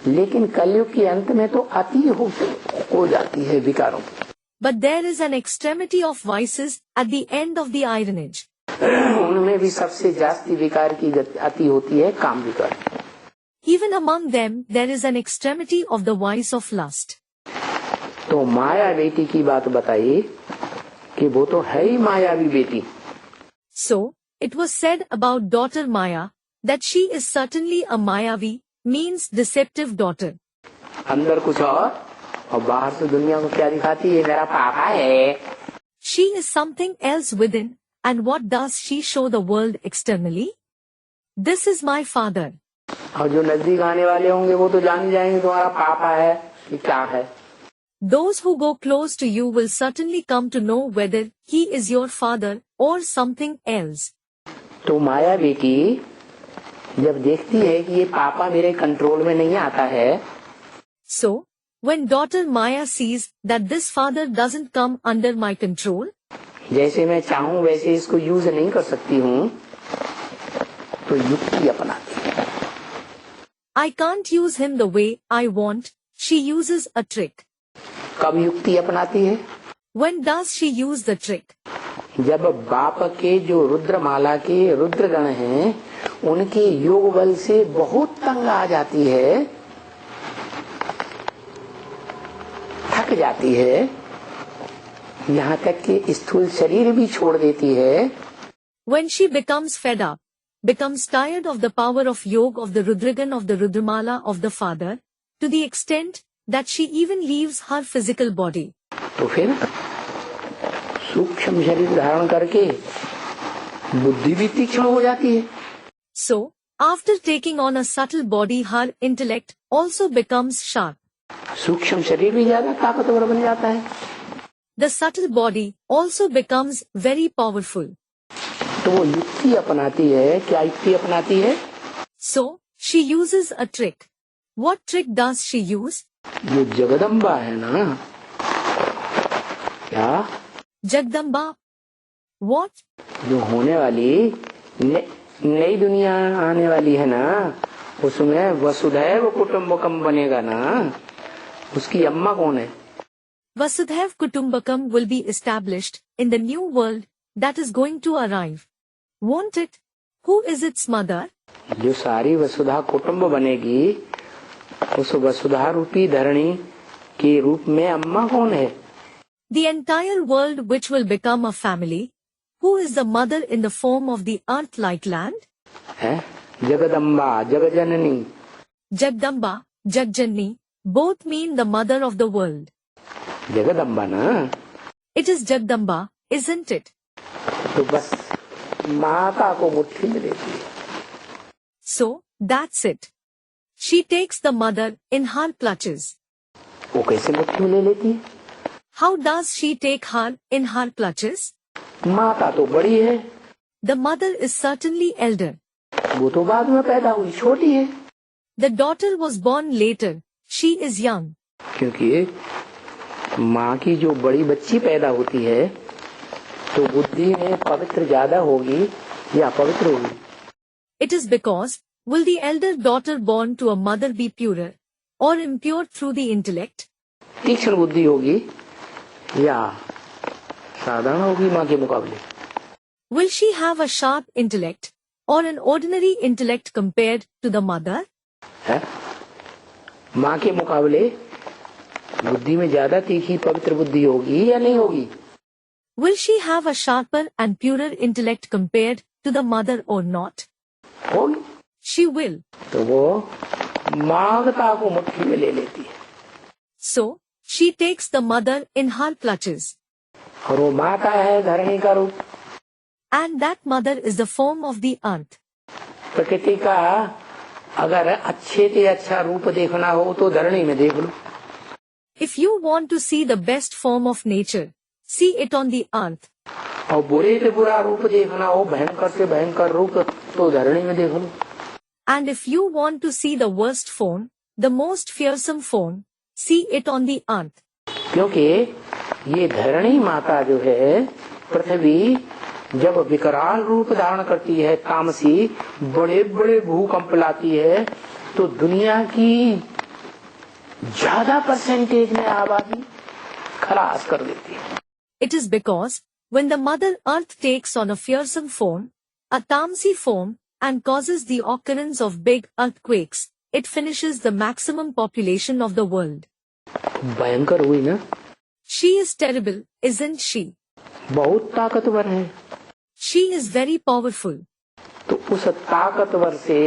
लेकिन कलयुग के अंत में तो अति हो जाती है विकारों. But there is an extremity of vices at the end of the ironage. उनमें भी सबसे जास्ती विकार की अति होती है काम विकार. Even among them, there is an extremity of the vice of lust. तो माया बेटी की बात बताइए कि वो तो है ही मायावी बेटी. So, it was said about daughter Maya that she is certainly a Mayavi, means deceptive daughter. अंदर कुछ और बाहर से दुनिया को क्या दिखाती है? मेरा पापा है. She is something else within, and what does she show the world externally? This is my father. और जो नजदीक आने वाले होंगे वो तो जान ही जाएंगे तुम्हारा पापा है कि क्या है. Those who go close to you will certainly come to know whether he is your father or something else. तो माया बेटी जब देखती है कि ये पापा मेरे कंट्रोल में नहीं आता है, So, when daughter Maya sees that this father doesn't come under my control, जैसे मैं चाहूं वैसे इसको यूज नहीं कर सकती हूँ, तो युक्ति अपनाती है. I can't use him the way I want, she uses a trick. कब युक्ति अपनाती है? When does she use the trick? जब बाप के जो रुद्रमाला के रुद्रगण हैं, उनके योग बल से बहुत तंग आ जाती है, थक जाती है, यहाँ तक कि स्थूल शरीर भी छोड़ देती है. When she becomes fed up, becomes tired of the power of yoga of the Rudragan of the Rudramala of the father, to the extent that she even leaves her physical body. तो फिर सूक्ष्म शरीर धारण करके बुद्धि भी तीक्ष्ण हो जाती है. So, after taking on a subtle body, her intellect also becomes sharp. सूक्ष्म शरीर भी ज्यादा ताकतवर बन जाता है. the subtle body also becomes very powerful. तो वो युक्ति अपनाती है। क्या युक्ति अपनाती है? So, she uses a trick. What trick does she use? जो जगदम्बा है ना, क्या? Jagdamba. What? जो होने वाली नई दुनिया आने वाली है ना, उसमें वसुधैव कुटुम्बकम बनेगा ना, उसकी अम्मा कौन है? Vasudhaiv Kutumbakam will be established in the new world that is going to arrive. Won't it? Who is its mother? जो सारी वसुधा कुटुंब बनेगी, उस वसुधा रूपी धरणी के रूप में अम्मा कौन है? The entire world which will become a family. Who is the mother in the form of the earth-like land? है Jagdamba, जगजननी। Jagdamba, Jagjanni, both mean the mother of the world. Jagdamba ना? It is Jagdamba, isn't it? तो बस माता को मुट्ठी में लेती है। So, that's it. She takes the mother in her clutches. वो कैसे मुट्ठी में ले लेती है? How does she take her in her clutches? माता तो बड़ी है। The mother is certainly elder. वो तो बाद में पैदा हुई, छोटी है। The daughter was born later. She is young. क्योंकि माँ की जो बड़ी बच्ची पैदा होती है, तो बुद्धि में पवित्र ज्यादा होगी या अपवित्र होगी? It is because, will the elder daughter born to a mother be purer or impure through the intellect? तीक्ष्ण बुद्धि होगी या साधारण होगी माँ के मुकाबले? Will she have a sharp intellect or an ordinary intellect compared to the mother? है? माँ के मुकाबले बुद्धि में ज्यादा तीखी पवित्र बुद्धि होगी या नहीं होगी? Will she have a sharper and purer intellect compared to the mother or not? होगी। She will. तो वो माता को मुट्ठी में ले लेती है। So, she takes the mother in her clutches. और वो माता है धरणी का रूप। And that mother is the form of the earth. प्रकृति का अगर अच्छे से अच्छा रूप देखना हो तो धरणी में देख लो। If you want to see the best form of nature, see it on the earth. और बुरे से बुरा रूप देखना हो, भयंकर से भयंकर रूप, तो धरणी में देख लो। And if you want to see the worst form, the most fearsome form, see it on the earth. क्योंकि ये धरणी माता जो है, पृथ्वी जब विकराल रूप धारण करती है, तामसी बड़े बड़े भूकंप लाती है, तो दुनिया की ज्यादा परसेंटेज में आबादी खलास कर देती है। It is because, when the mother earth takes on a fearsome form, a Tamsi form, and causes the occurrence of big earthquakes, it finishes the maximum population of the world. भयंकर हुई ना? She is terrible, isn't she? बहुत ताकतवर है। She is very powerful. तो उस ताकतवर से,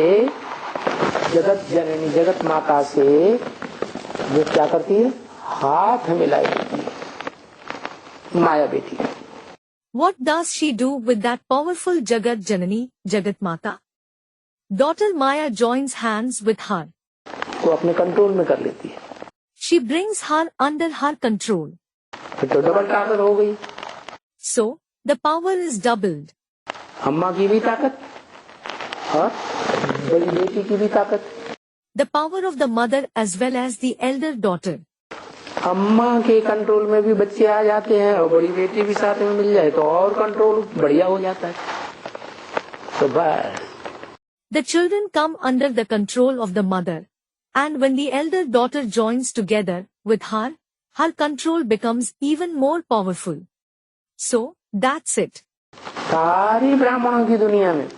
जगत जननी जगत माता से वो क्या करती है? हाथ मिलाई देती है माया बेटी। What does she do with that powerful Jagat Janani, Jagat Mata? Daughter Maya joins hands with her. को अपने कंट्रोल में कर लेती है। She brings her under her control. फिर तो डबल ताकत हो गई। So, the power is doubled. अम्मा की भी ताकत और बड़ी बेटी की भी ताकत। The power of the mother as well as the elder daughter. अम्मा के कंट्रोल में भी बच्चे आ जाते हैं और बड़ी बेटी भी साथ में मिल जाए तो और कंट्रोल बढ़िया हो जाता है। तो बस The children come under the control of the mother, and when the elder daughter joins together with her, her control becomes even more powerful. So, that's it. सारी ब्राह्मणों की दुनिया में,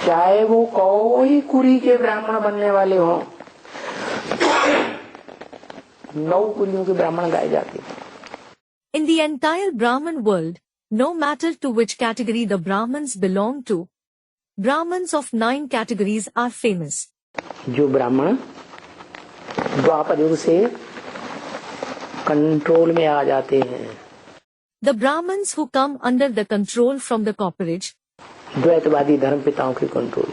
चाहे वो कोई कुरी के ब्राह्मण बनने वाले हों, 9 कुरियों के ब्राह्मण गाए जाते हैं। In the entire Brahman world, no matter to which category the Brahmins belong to, Brahmins of 9 categories are famous. जो ब्राह्मण द्वापर युग से कंट्रोल में आ जाते हैं, The Brahmins who come under the control from the cooperage, द्वैतवादी धर्म पिताओं के कंट्रोल,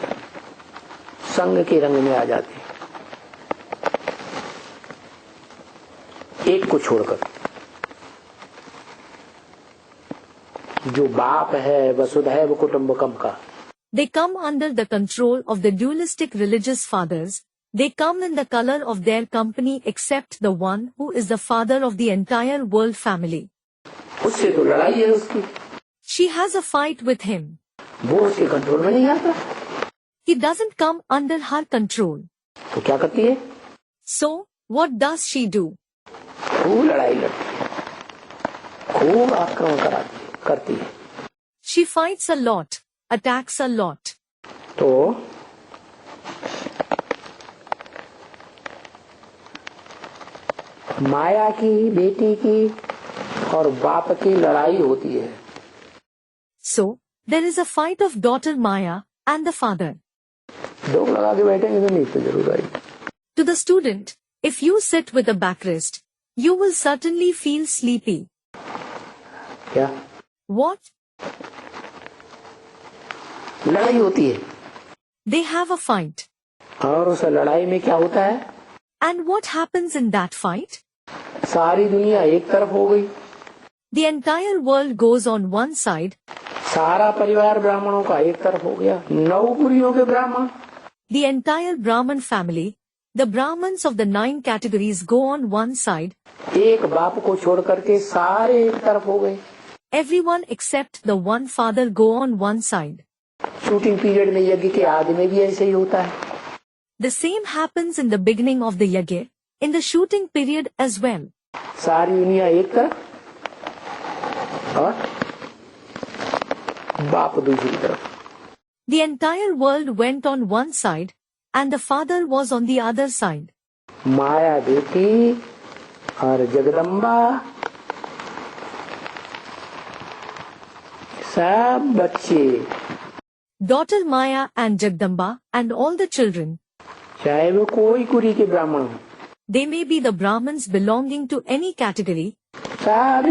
संघ के रंग में आ जाते हैं, एक को छोड़कर। जो बाप है वसुधैव कुटुंबकम का, They come under the control of the dualistic religious fathers. They come in the color of their company except the one who is the father of the entire world family. उससे तो लड़ाई है उसकी, She has a fight with him. वो उसके control में नहीं आता, He doesn't come under her control. तो क्या करती है? So, what does she do? खूब लड़ाई लड़ती है, खूब आक्रमण करती है। She fights a lot, attacks a lot. तो माया की बेटी की और बाप की लड़ाई होती है। So, there is a fight of daughter Maya and the father. लोग लगा के बैठेंगे तो नींद तो जरूर आएगी। To the student, if you sit with a backrest, you will certainly feel sleepy. क्या? What? लड़ाई होती है। They have a fight. और उस लड़ाई में क्या होता है? And what happens in that fight? सारी दुनिया एक तरफ हो गई, The entire world goes on one side. सारा परिवार ब्राह्मणों का एक तरफ हो गया, 9 कुरियों के ब्राह्मण, The entire Brahman family, the Brahmins of the 9 categories go on one side. एक बाप को छोड़ करके सारे एक तरफ हो गए। Everyone except the one father go on one side. Shooting period में यज्ञ के आदि में भी ऐसे ही होता है। The same happens in the beginning of the yajna, in the shooting period as well. सारी दुनिया एक तरफ और बाप दूसरी तरफ। The entire world went on one side, and the father was on the other side. माया बेटी और जगदम्बा सब बच्चे, Daughter Maya and Jagdamba and all the children, चाहे वो कोई कुरी के ब्राह्मण हो, they may be the Brahmins belonging to any category, सब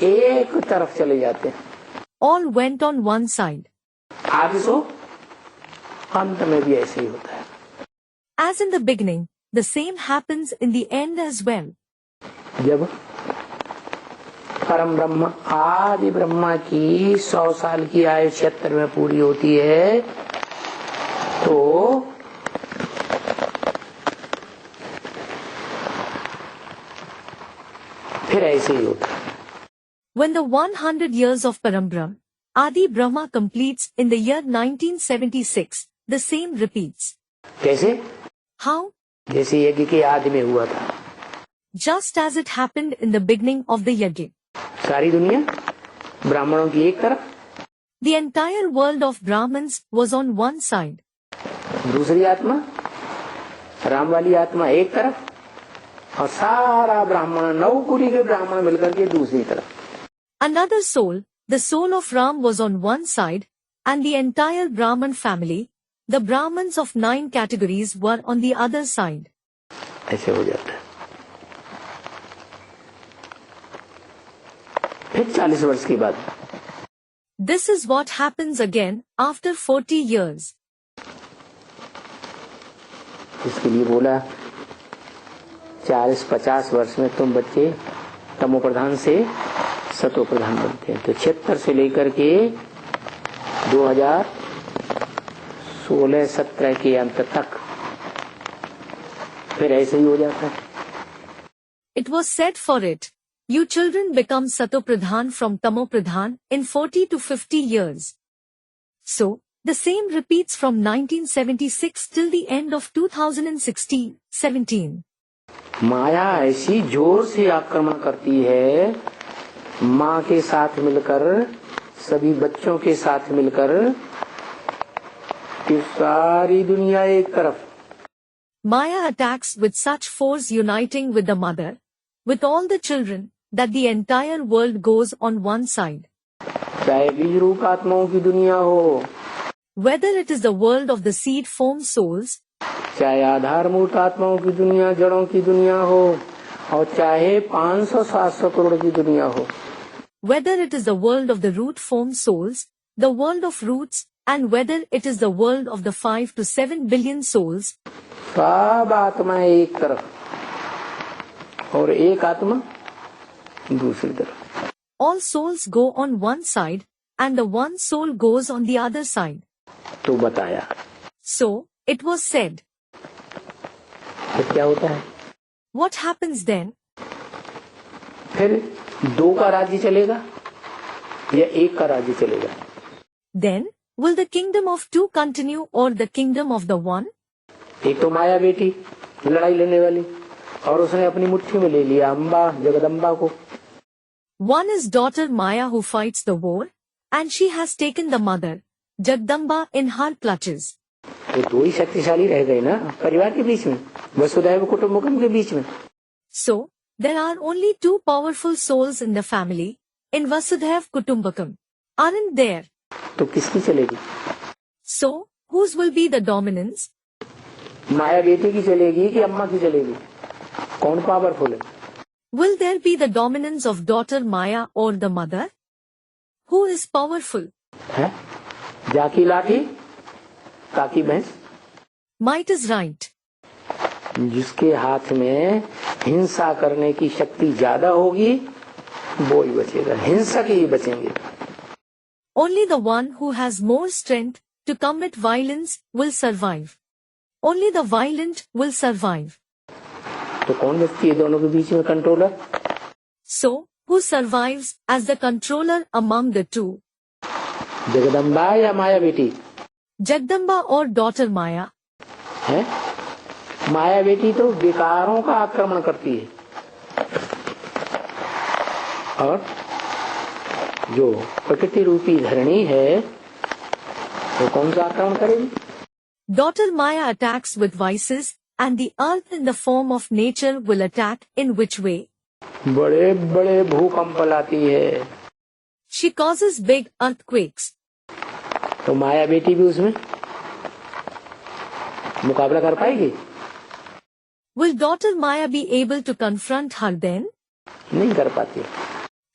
एक तरफ चले जाते हैं। all went on one side. आगे सो अंत में भी ऐसे ही होता है। As in the beginning, the same happens in the end as well. जब परम ब्रह्म आदि ब्रह्मा की 100 साल की आयु क्षेत्र में पूरी होती है तो फिर ऐसे ही होता है। When the 100 years of Parambrahm, Adi Brahma completes in the year 1976, the same repeats. कैसे? How? जैसे यज्ञ के आदि में हुआ था। Just as it happened in the beginning of the yajna. सारी दुनिया ब्राह्मणों की एक तरफ, The entire world of Brahmins was on one side. दूसरी आत्मा राम वाली आत्मा एक तरफ और सारा ब्राह्मण 9 कुरी के ब्राह्मण मिलकर के दूसरी तरफ। Another soul, the soul of Ram was on one side, and the entire Brahman family, the Brahmins of 9 categories were on the other side. ऐसे हो जाता है। फिर 40 वर्ष के बाद This is what happens again after 40 years. इसके लिए बोला 40-50 वर्ष में तुम बच्चे तमो प्रधान से सतो प्रधान बनते हैं। तो 76 से लेकर के 2016-17 के अंत तक फिर ऐसे ही हो जाता है। It was said for it, you children become Sato Pradhan from Tamo Pradhan in 40 to 50 years. So, the same repeats from 1976 till the end of 2016-17. माया ऐसी जोर से आक्रमण करती है, माँ के साथ मिलकर सभी बच्चों के साथ मिलकर कि सारी दुनिया एक तरफ। Maya attacks with such force uniting with the mother, with all the children, that the entire world goes on one side. चाहे बीज रूप आत्माओं की दुनिया हो, Whether it is the world of the seed form souls, चाहे आधार मूर्त आत्माओं की दुनिया, जड़ों की दुनिया हो, और चाहे 500-700 करोड़ की दुनिया हो, whether it is the world of the root form souls, the world of roots, and whether it is the world of the 5 to 7 billion souls, सब आत्मा एक तरफ और एक आत्मा दूसरी तरफ। all souls go on one side and the one soul goes on the other side. तो बताया, So, it was said. फिर क्या होता है? What happens then? फिर दो का राज्य चलेगा या एक का राज्य चलेगा? Then, will the kingdom of two continue or the kingdom of the one? एक तो माया बेटी लड़ाई लड़ने वाली, और उसने अपनी मुट्ठी में ले लिया अम्बा जगदम्बा को। One is daughter Maya who fights the war, and she has taken the mother, Jagdamba, in her clutches. तो दो ही शक्तिशाली रह गए ना परिवार के बीच में, वसुधैव कुटुंबकम के बीच में। So, there are only two powerful souls in the family, in Vasudhaiv Kutumbakam. Aren't there? तो किसकी चलेगी? So, whose will be the dominance? माया बेटी की चलेगी कि अम्मा की चलेगी? कौन पावरफुल है? Will there be the dominance of daughter Maya or the mother? Who is powerful? है? जाकी लाठी, काकी भैंस। Might is right. जिसके हाथ में हिंसा करने की शक्ति ज्यादा होगी वो ही बचेगा, हिंसक ही बचेंगे। Only the one who has more strength to commit violence will survive. Only the violent will survive. तो कौन बचती है दोनों के बीच में controller? So, who survives as the controller among the two? Jagdamba या माया बेटी? Jagdamba or daughter Maya? है? माया बेटी तो विकारों का आक्रमण करती है, और जो प्रकृति रूपी धरणी है वो कौन सा आक्रमण करेगी? Daughter Maya attacks with vices, and the earth in the form of nature will attack in which way? बड़े बड़े भूकंप लाती है। She causes big earthquakes. तो माया बेटी भी उसमें मुकाबला कर पाएगी? Will daughter Maya be able to confront her then? नहीं कर पाती।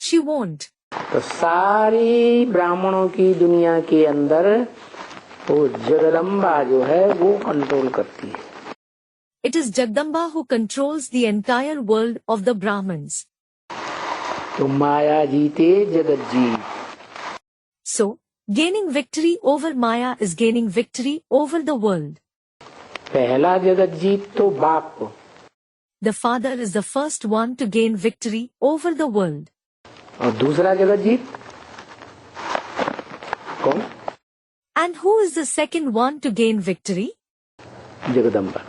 She won't. तो सारी ब्राह्मणों की दुनिया के अंदर वो जगदम्बा जो है वो कंट्रोल करती है। It is Jagdamba who controls the entire world of the Brahmins. तो माया जीते जगत जीत। So, gaining victory over Maya is gaining victory over the world. पहला जगत जीत तो बाप को। The father is the first one to gain victory over the world. और दूसरा जगत जीत कौन? And who is the second one to gain victory? Jagdamba.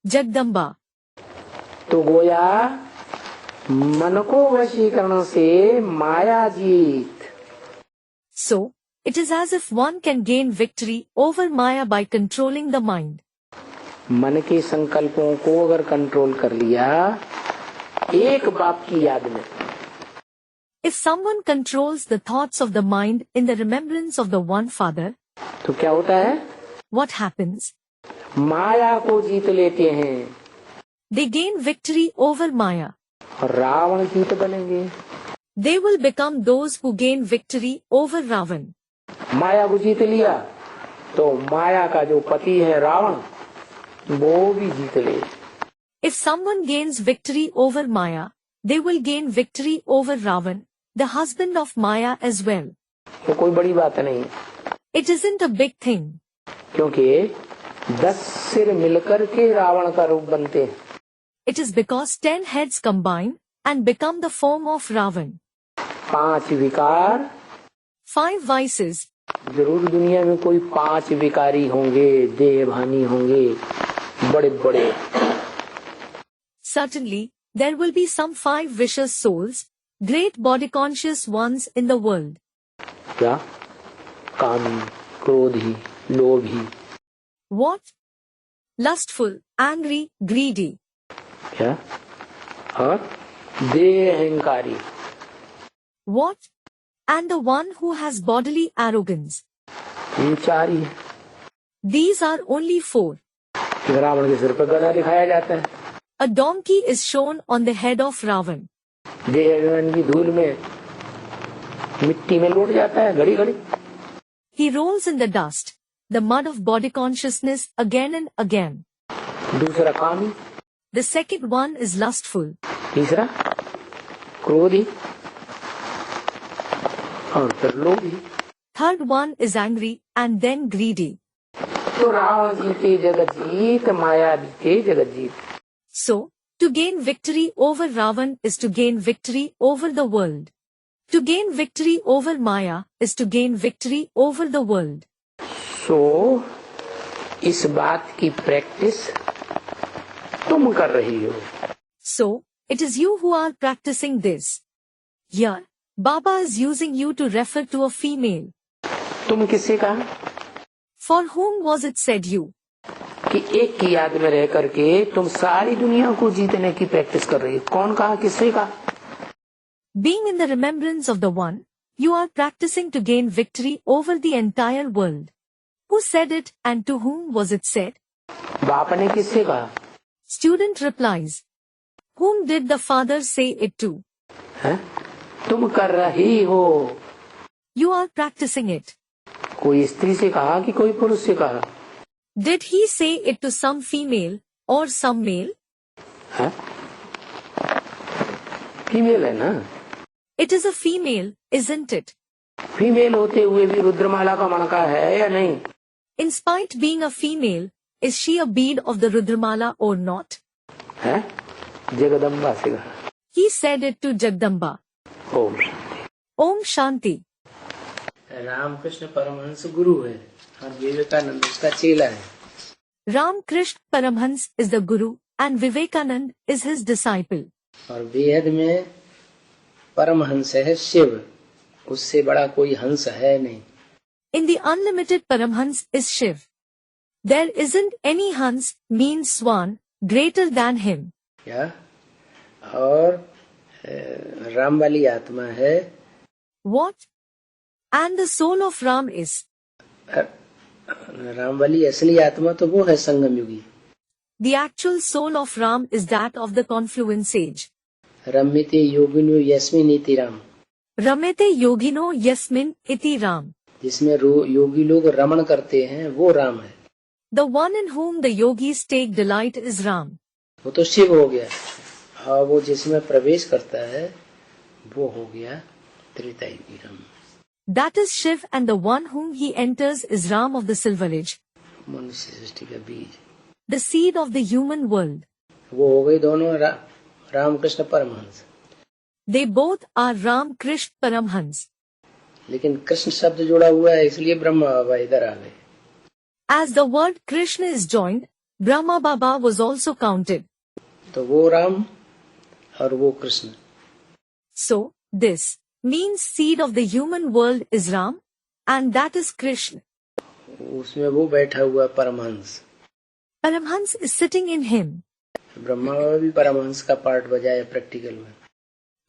Jagdamba. तो गोया मन को वशीकरण से माया जीत। So, it is as if one can gain victory over Maya by controlling the mind. मन के संकल्पों को अगर कंट्रोल कर लिया एक बाप की याद में, If someone controls the thoughts of the mind in the remembrance of the one father, तो क्या होता है? what happens? माया को जीत लेते हैं They gain victory over Maya. और रावण जीत बनेंगे। They will become those who gain victory over Ravan. माया को जीत लिया तो माया का जो पति है रावण वो भी जीत ले। If someone gains victory over Maya, they will gain victory over Ravan, the husband of Maya as well. वो कोई बड़ी बात नहीं, It isn't a big thing, क्योंकि 10 सिर मिलकर के रावण का रूप बनते हैं। it is because 10 heads combine and become the form of Ravan. 5 विकार, 5 vices. जरूर दुनिया में कोई 5 विकारी होंगे, देहभानी होंगे, बड़े बड़े। Certainly, there will be some 5 vicious souls, great body conscious ones in the world. क्या? कामी, क्रोधी, लोभी। What? Lustful, angry, greedy. क्या? और देह अहंकारी। What? And the one who has bodily arrogance. ये 4 ही है। These are only 4. रावण के सिर पर गदा दिखाया जाता है। A donkey is shown on the head of Ravan. देह अभिमान की धूल में मिट्टी में लौट जाता है घड़ी घड़ी। He rolls in the dust, the mud of body consciousness again and again. दूसरा कामी, The second one is lustful. तीसरा क्रोधी, और फिर लोभी। Third one is angry and then greedy. तो रावण जीते जगत जीत, माया जीते जगत जीत। So, to gain victory over Ravan is to gain victory over the world. To gain victory over Maya is to gain victory over the world. सो इस बात की practice तुम कर रही हो। So, it is you who are practicing this. Here, Baba is using you to refer to a female. तुम किससे कहा For whom was it said you? कि एक की याद में रह करके तुम सारी दुनिया को जीतने की प्रैक्टिस कर रही हो? कौन कहा, किससे कहा? Being in the remembrance of the one, you are practicing to gain victory over the entire world. Who said it and to whom was it said? बाप ने किससे कहा? Student replies. Whom did the father say it to? है? तुम कर रही हो। You are practicing it. कोई स्त्री से कहा कि कोई पुरुष से कहा? Did he say it to some female or some male? है? फीमेल है ना? It is a female, isn't it? Female होते हुए भी रुद्रमाला का मणका है या नहीं? In spite being a female, is she a bead of the Rudramala or not? है? जगदम्बा से कहा। He said it to Jagdamba. Om Om Shanti. Ramakrishna Paramhans गुरु है और विवेकानंद उसका चेला है। Ram Krishna Paramhans is the Guru and Vivekanand is his disciple. और बेहद में परमहंस है शिव, उससे बड़ा कोई हंस है नहीं। In the unlimited Paramhans is Shiv. There isn't any Hans, means swan, greater than him. क्या? और राम वाली आत्मा है। What? And the soul of Ram is. Ram वाली असली आत्मा तो वो है संगम युगी। The actual soul of Ram is that of the confluent sage. रम्यते योगिनो यस्मिन इति Ram. Ramete yogino yasmin iti Ram. जिसमें योगी लोग रमण करते हैं वो राम है। The one in whom the yogis take delight is Ram. वो तो शिव हो गया, और वो जिसमें प्रवेश करता है वो हो गया त्रेतायुगी Ram. That is Shiv, and the one whom he enters is Ram of the Silver Age, मनुष्य सृष्टि का बीज, the seed of the human world. वो हो गए दोनों Ramakrishna Paramhans. They both are Ram Krishna Paramhans. लेकिन कृष्ण शब्द जुड़ा हुआ है इसलिए ब्रह्मा बाबा इधर आ गए। As the word Krishna is joined, Brahma Baba was also counted. तो वो राम और वो Krishna. So, this means seed of the human world is Ram, and that is Krishna. उसमें वो बैठा हुआ Paramhans. Paramhans is sitting in him. Brahma बाबा भी परमहंस का पार्ट बजाया प्रैक्टिकल में।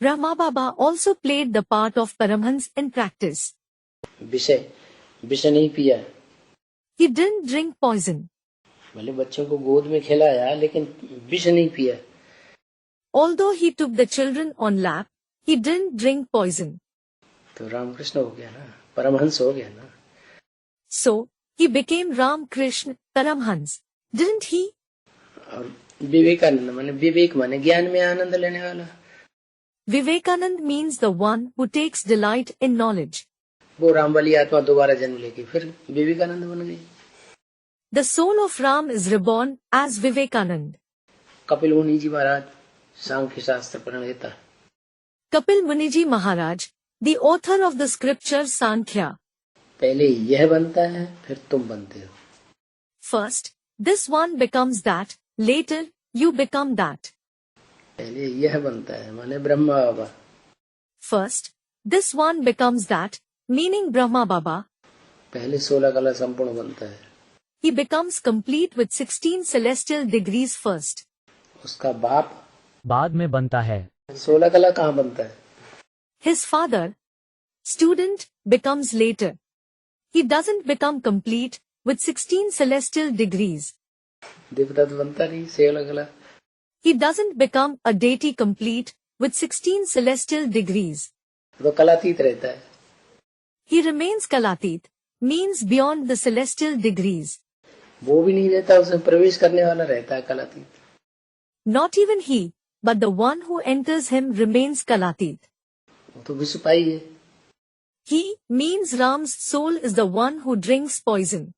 Brahma Baba also played the part of Paramhans in practice. विष नहीं पिया। He didn't drink poison. भले बच्चों को गोद में खिलाया लेकिन विष नहीं पिया। Although he took the children on lap, he didn't drink poison. तो रामकृष्ण हो गया ना, परमहंस हो गया ना। So, he became Ram Krishna Paramhans, didn't he? और विवेकानंद माने विवेक माने ज्ञान में आनंद लेने वाला। Vivekanand means the one who takes delight in knowledge. वो राम वाली आत्मा दोबारा जन्म लेके फिर विवेकानंद बन गई। The soul of Ram is reborn as Vivekanand. Kapil मुनि जी महाराज सांख्य शास्त्र प्रणेता। Kapil Muniji Maharaj, the author of the scripture Sankhya. पहले यह बनता है फिर तुम बनते हो। First, this one becomes that, later, you become that. पहले यह बनता है माने ब्रह्मा बाबा। First, this one becomes that, meaning Brahma Baba. पहले 16 कला संपूर्ण बनता है। He becomes complete with 16 celestial degrees first. उसका बाप बाद में बनता है। 16 कला कहाँ बनता है? His father, student, becomes later. He doesn't become complete with 16 celestial degrees. देवता तो बनता नहीं 16 कला। He doesn't become a deity complete with 16 celestial degrees. तो कलातीत रहता है। He remains Kalatit, means beyond the celestial degrees. वो भी नहीं रहता, उसमें प्रवेश करने वाला रहता है कलातीत। Not even he, but the one who enters him remains Kalatit. वो तो विश्व पाई है। He means Ram's soul is the one who drinks poison.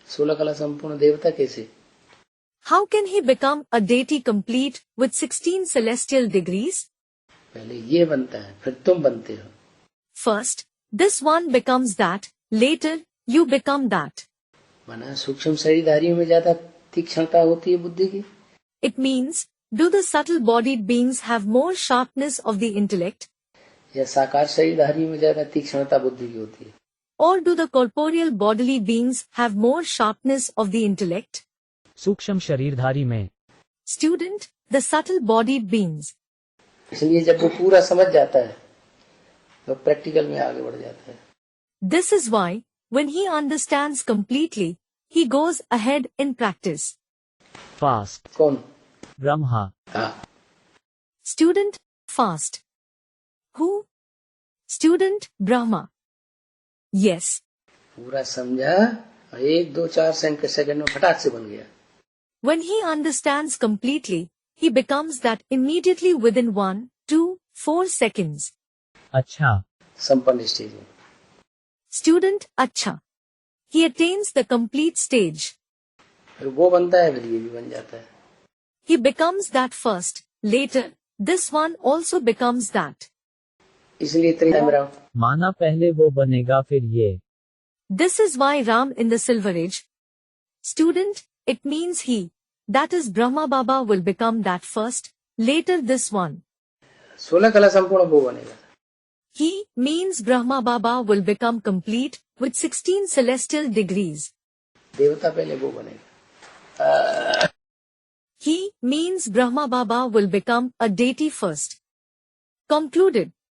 16 कला संपूर्ण देवता कैसे? How can he become a deity complete with 16 celestial degrees? पहले ये बनता है, फिर तुम बनते हो। First, this one becomes that, later, you become that. माना सूक्ष्म शरीरधारियों में ज्यादा तीक्ष्णता होती है बुद्धि की? It means, do the subtle-bodied beings have more sharpness of the intellect? या साकार शरीरधारियों में ज्यादा तीक्ष्णता बुद्धि की होती है? Or do the corporeal bodily beings have more sharpness of the intellect? सूक्ष्म शरीरधारी में। Student, the subtle-bodied beings. इसलिए जब वो पूरा समझ जाता है तो प्रैक्टिकल में आगे बढ़ जाता है। This is why, when he understands completely, he goes ahead in practice. Fast. कौन? ब्रह्मा। हाँ। Student, fast. Who? Student, Brahma. Yes. पूरा समझा, 1, 2, 4 सेकंड में फटाक से बन गया। When he understands completely, he becomes that immediately within 1, 2, 4 seconds. अच्छा। संपन्न स्टेज में। Student, Acha. He attains the complete stage. फिर वो बनता है, फिर ये भी बन जाता है। He becomes that first, later, this one also becomes that. इसलिए त्रिविक्रम राम। माना पहले वो बनेगा फिर ये। This is why Ram in the Silver Age. Student, it means he, that is Brahma Baba will become that first, later this one. 16 कला संपूर्ण वो बनेगा। He means Brahma Baba will become complete with 16 celestial degrees. देवता पहले वो बनेगा। He means Brahma Baba will become a deity first. Concluded.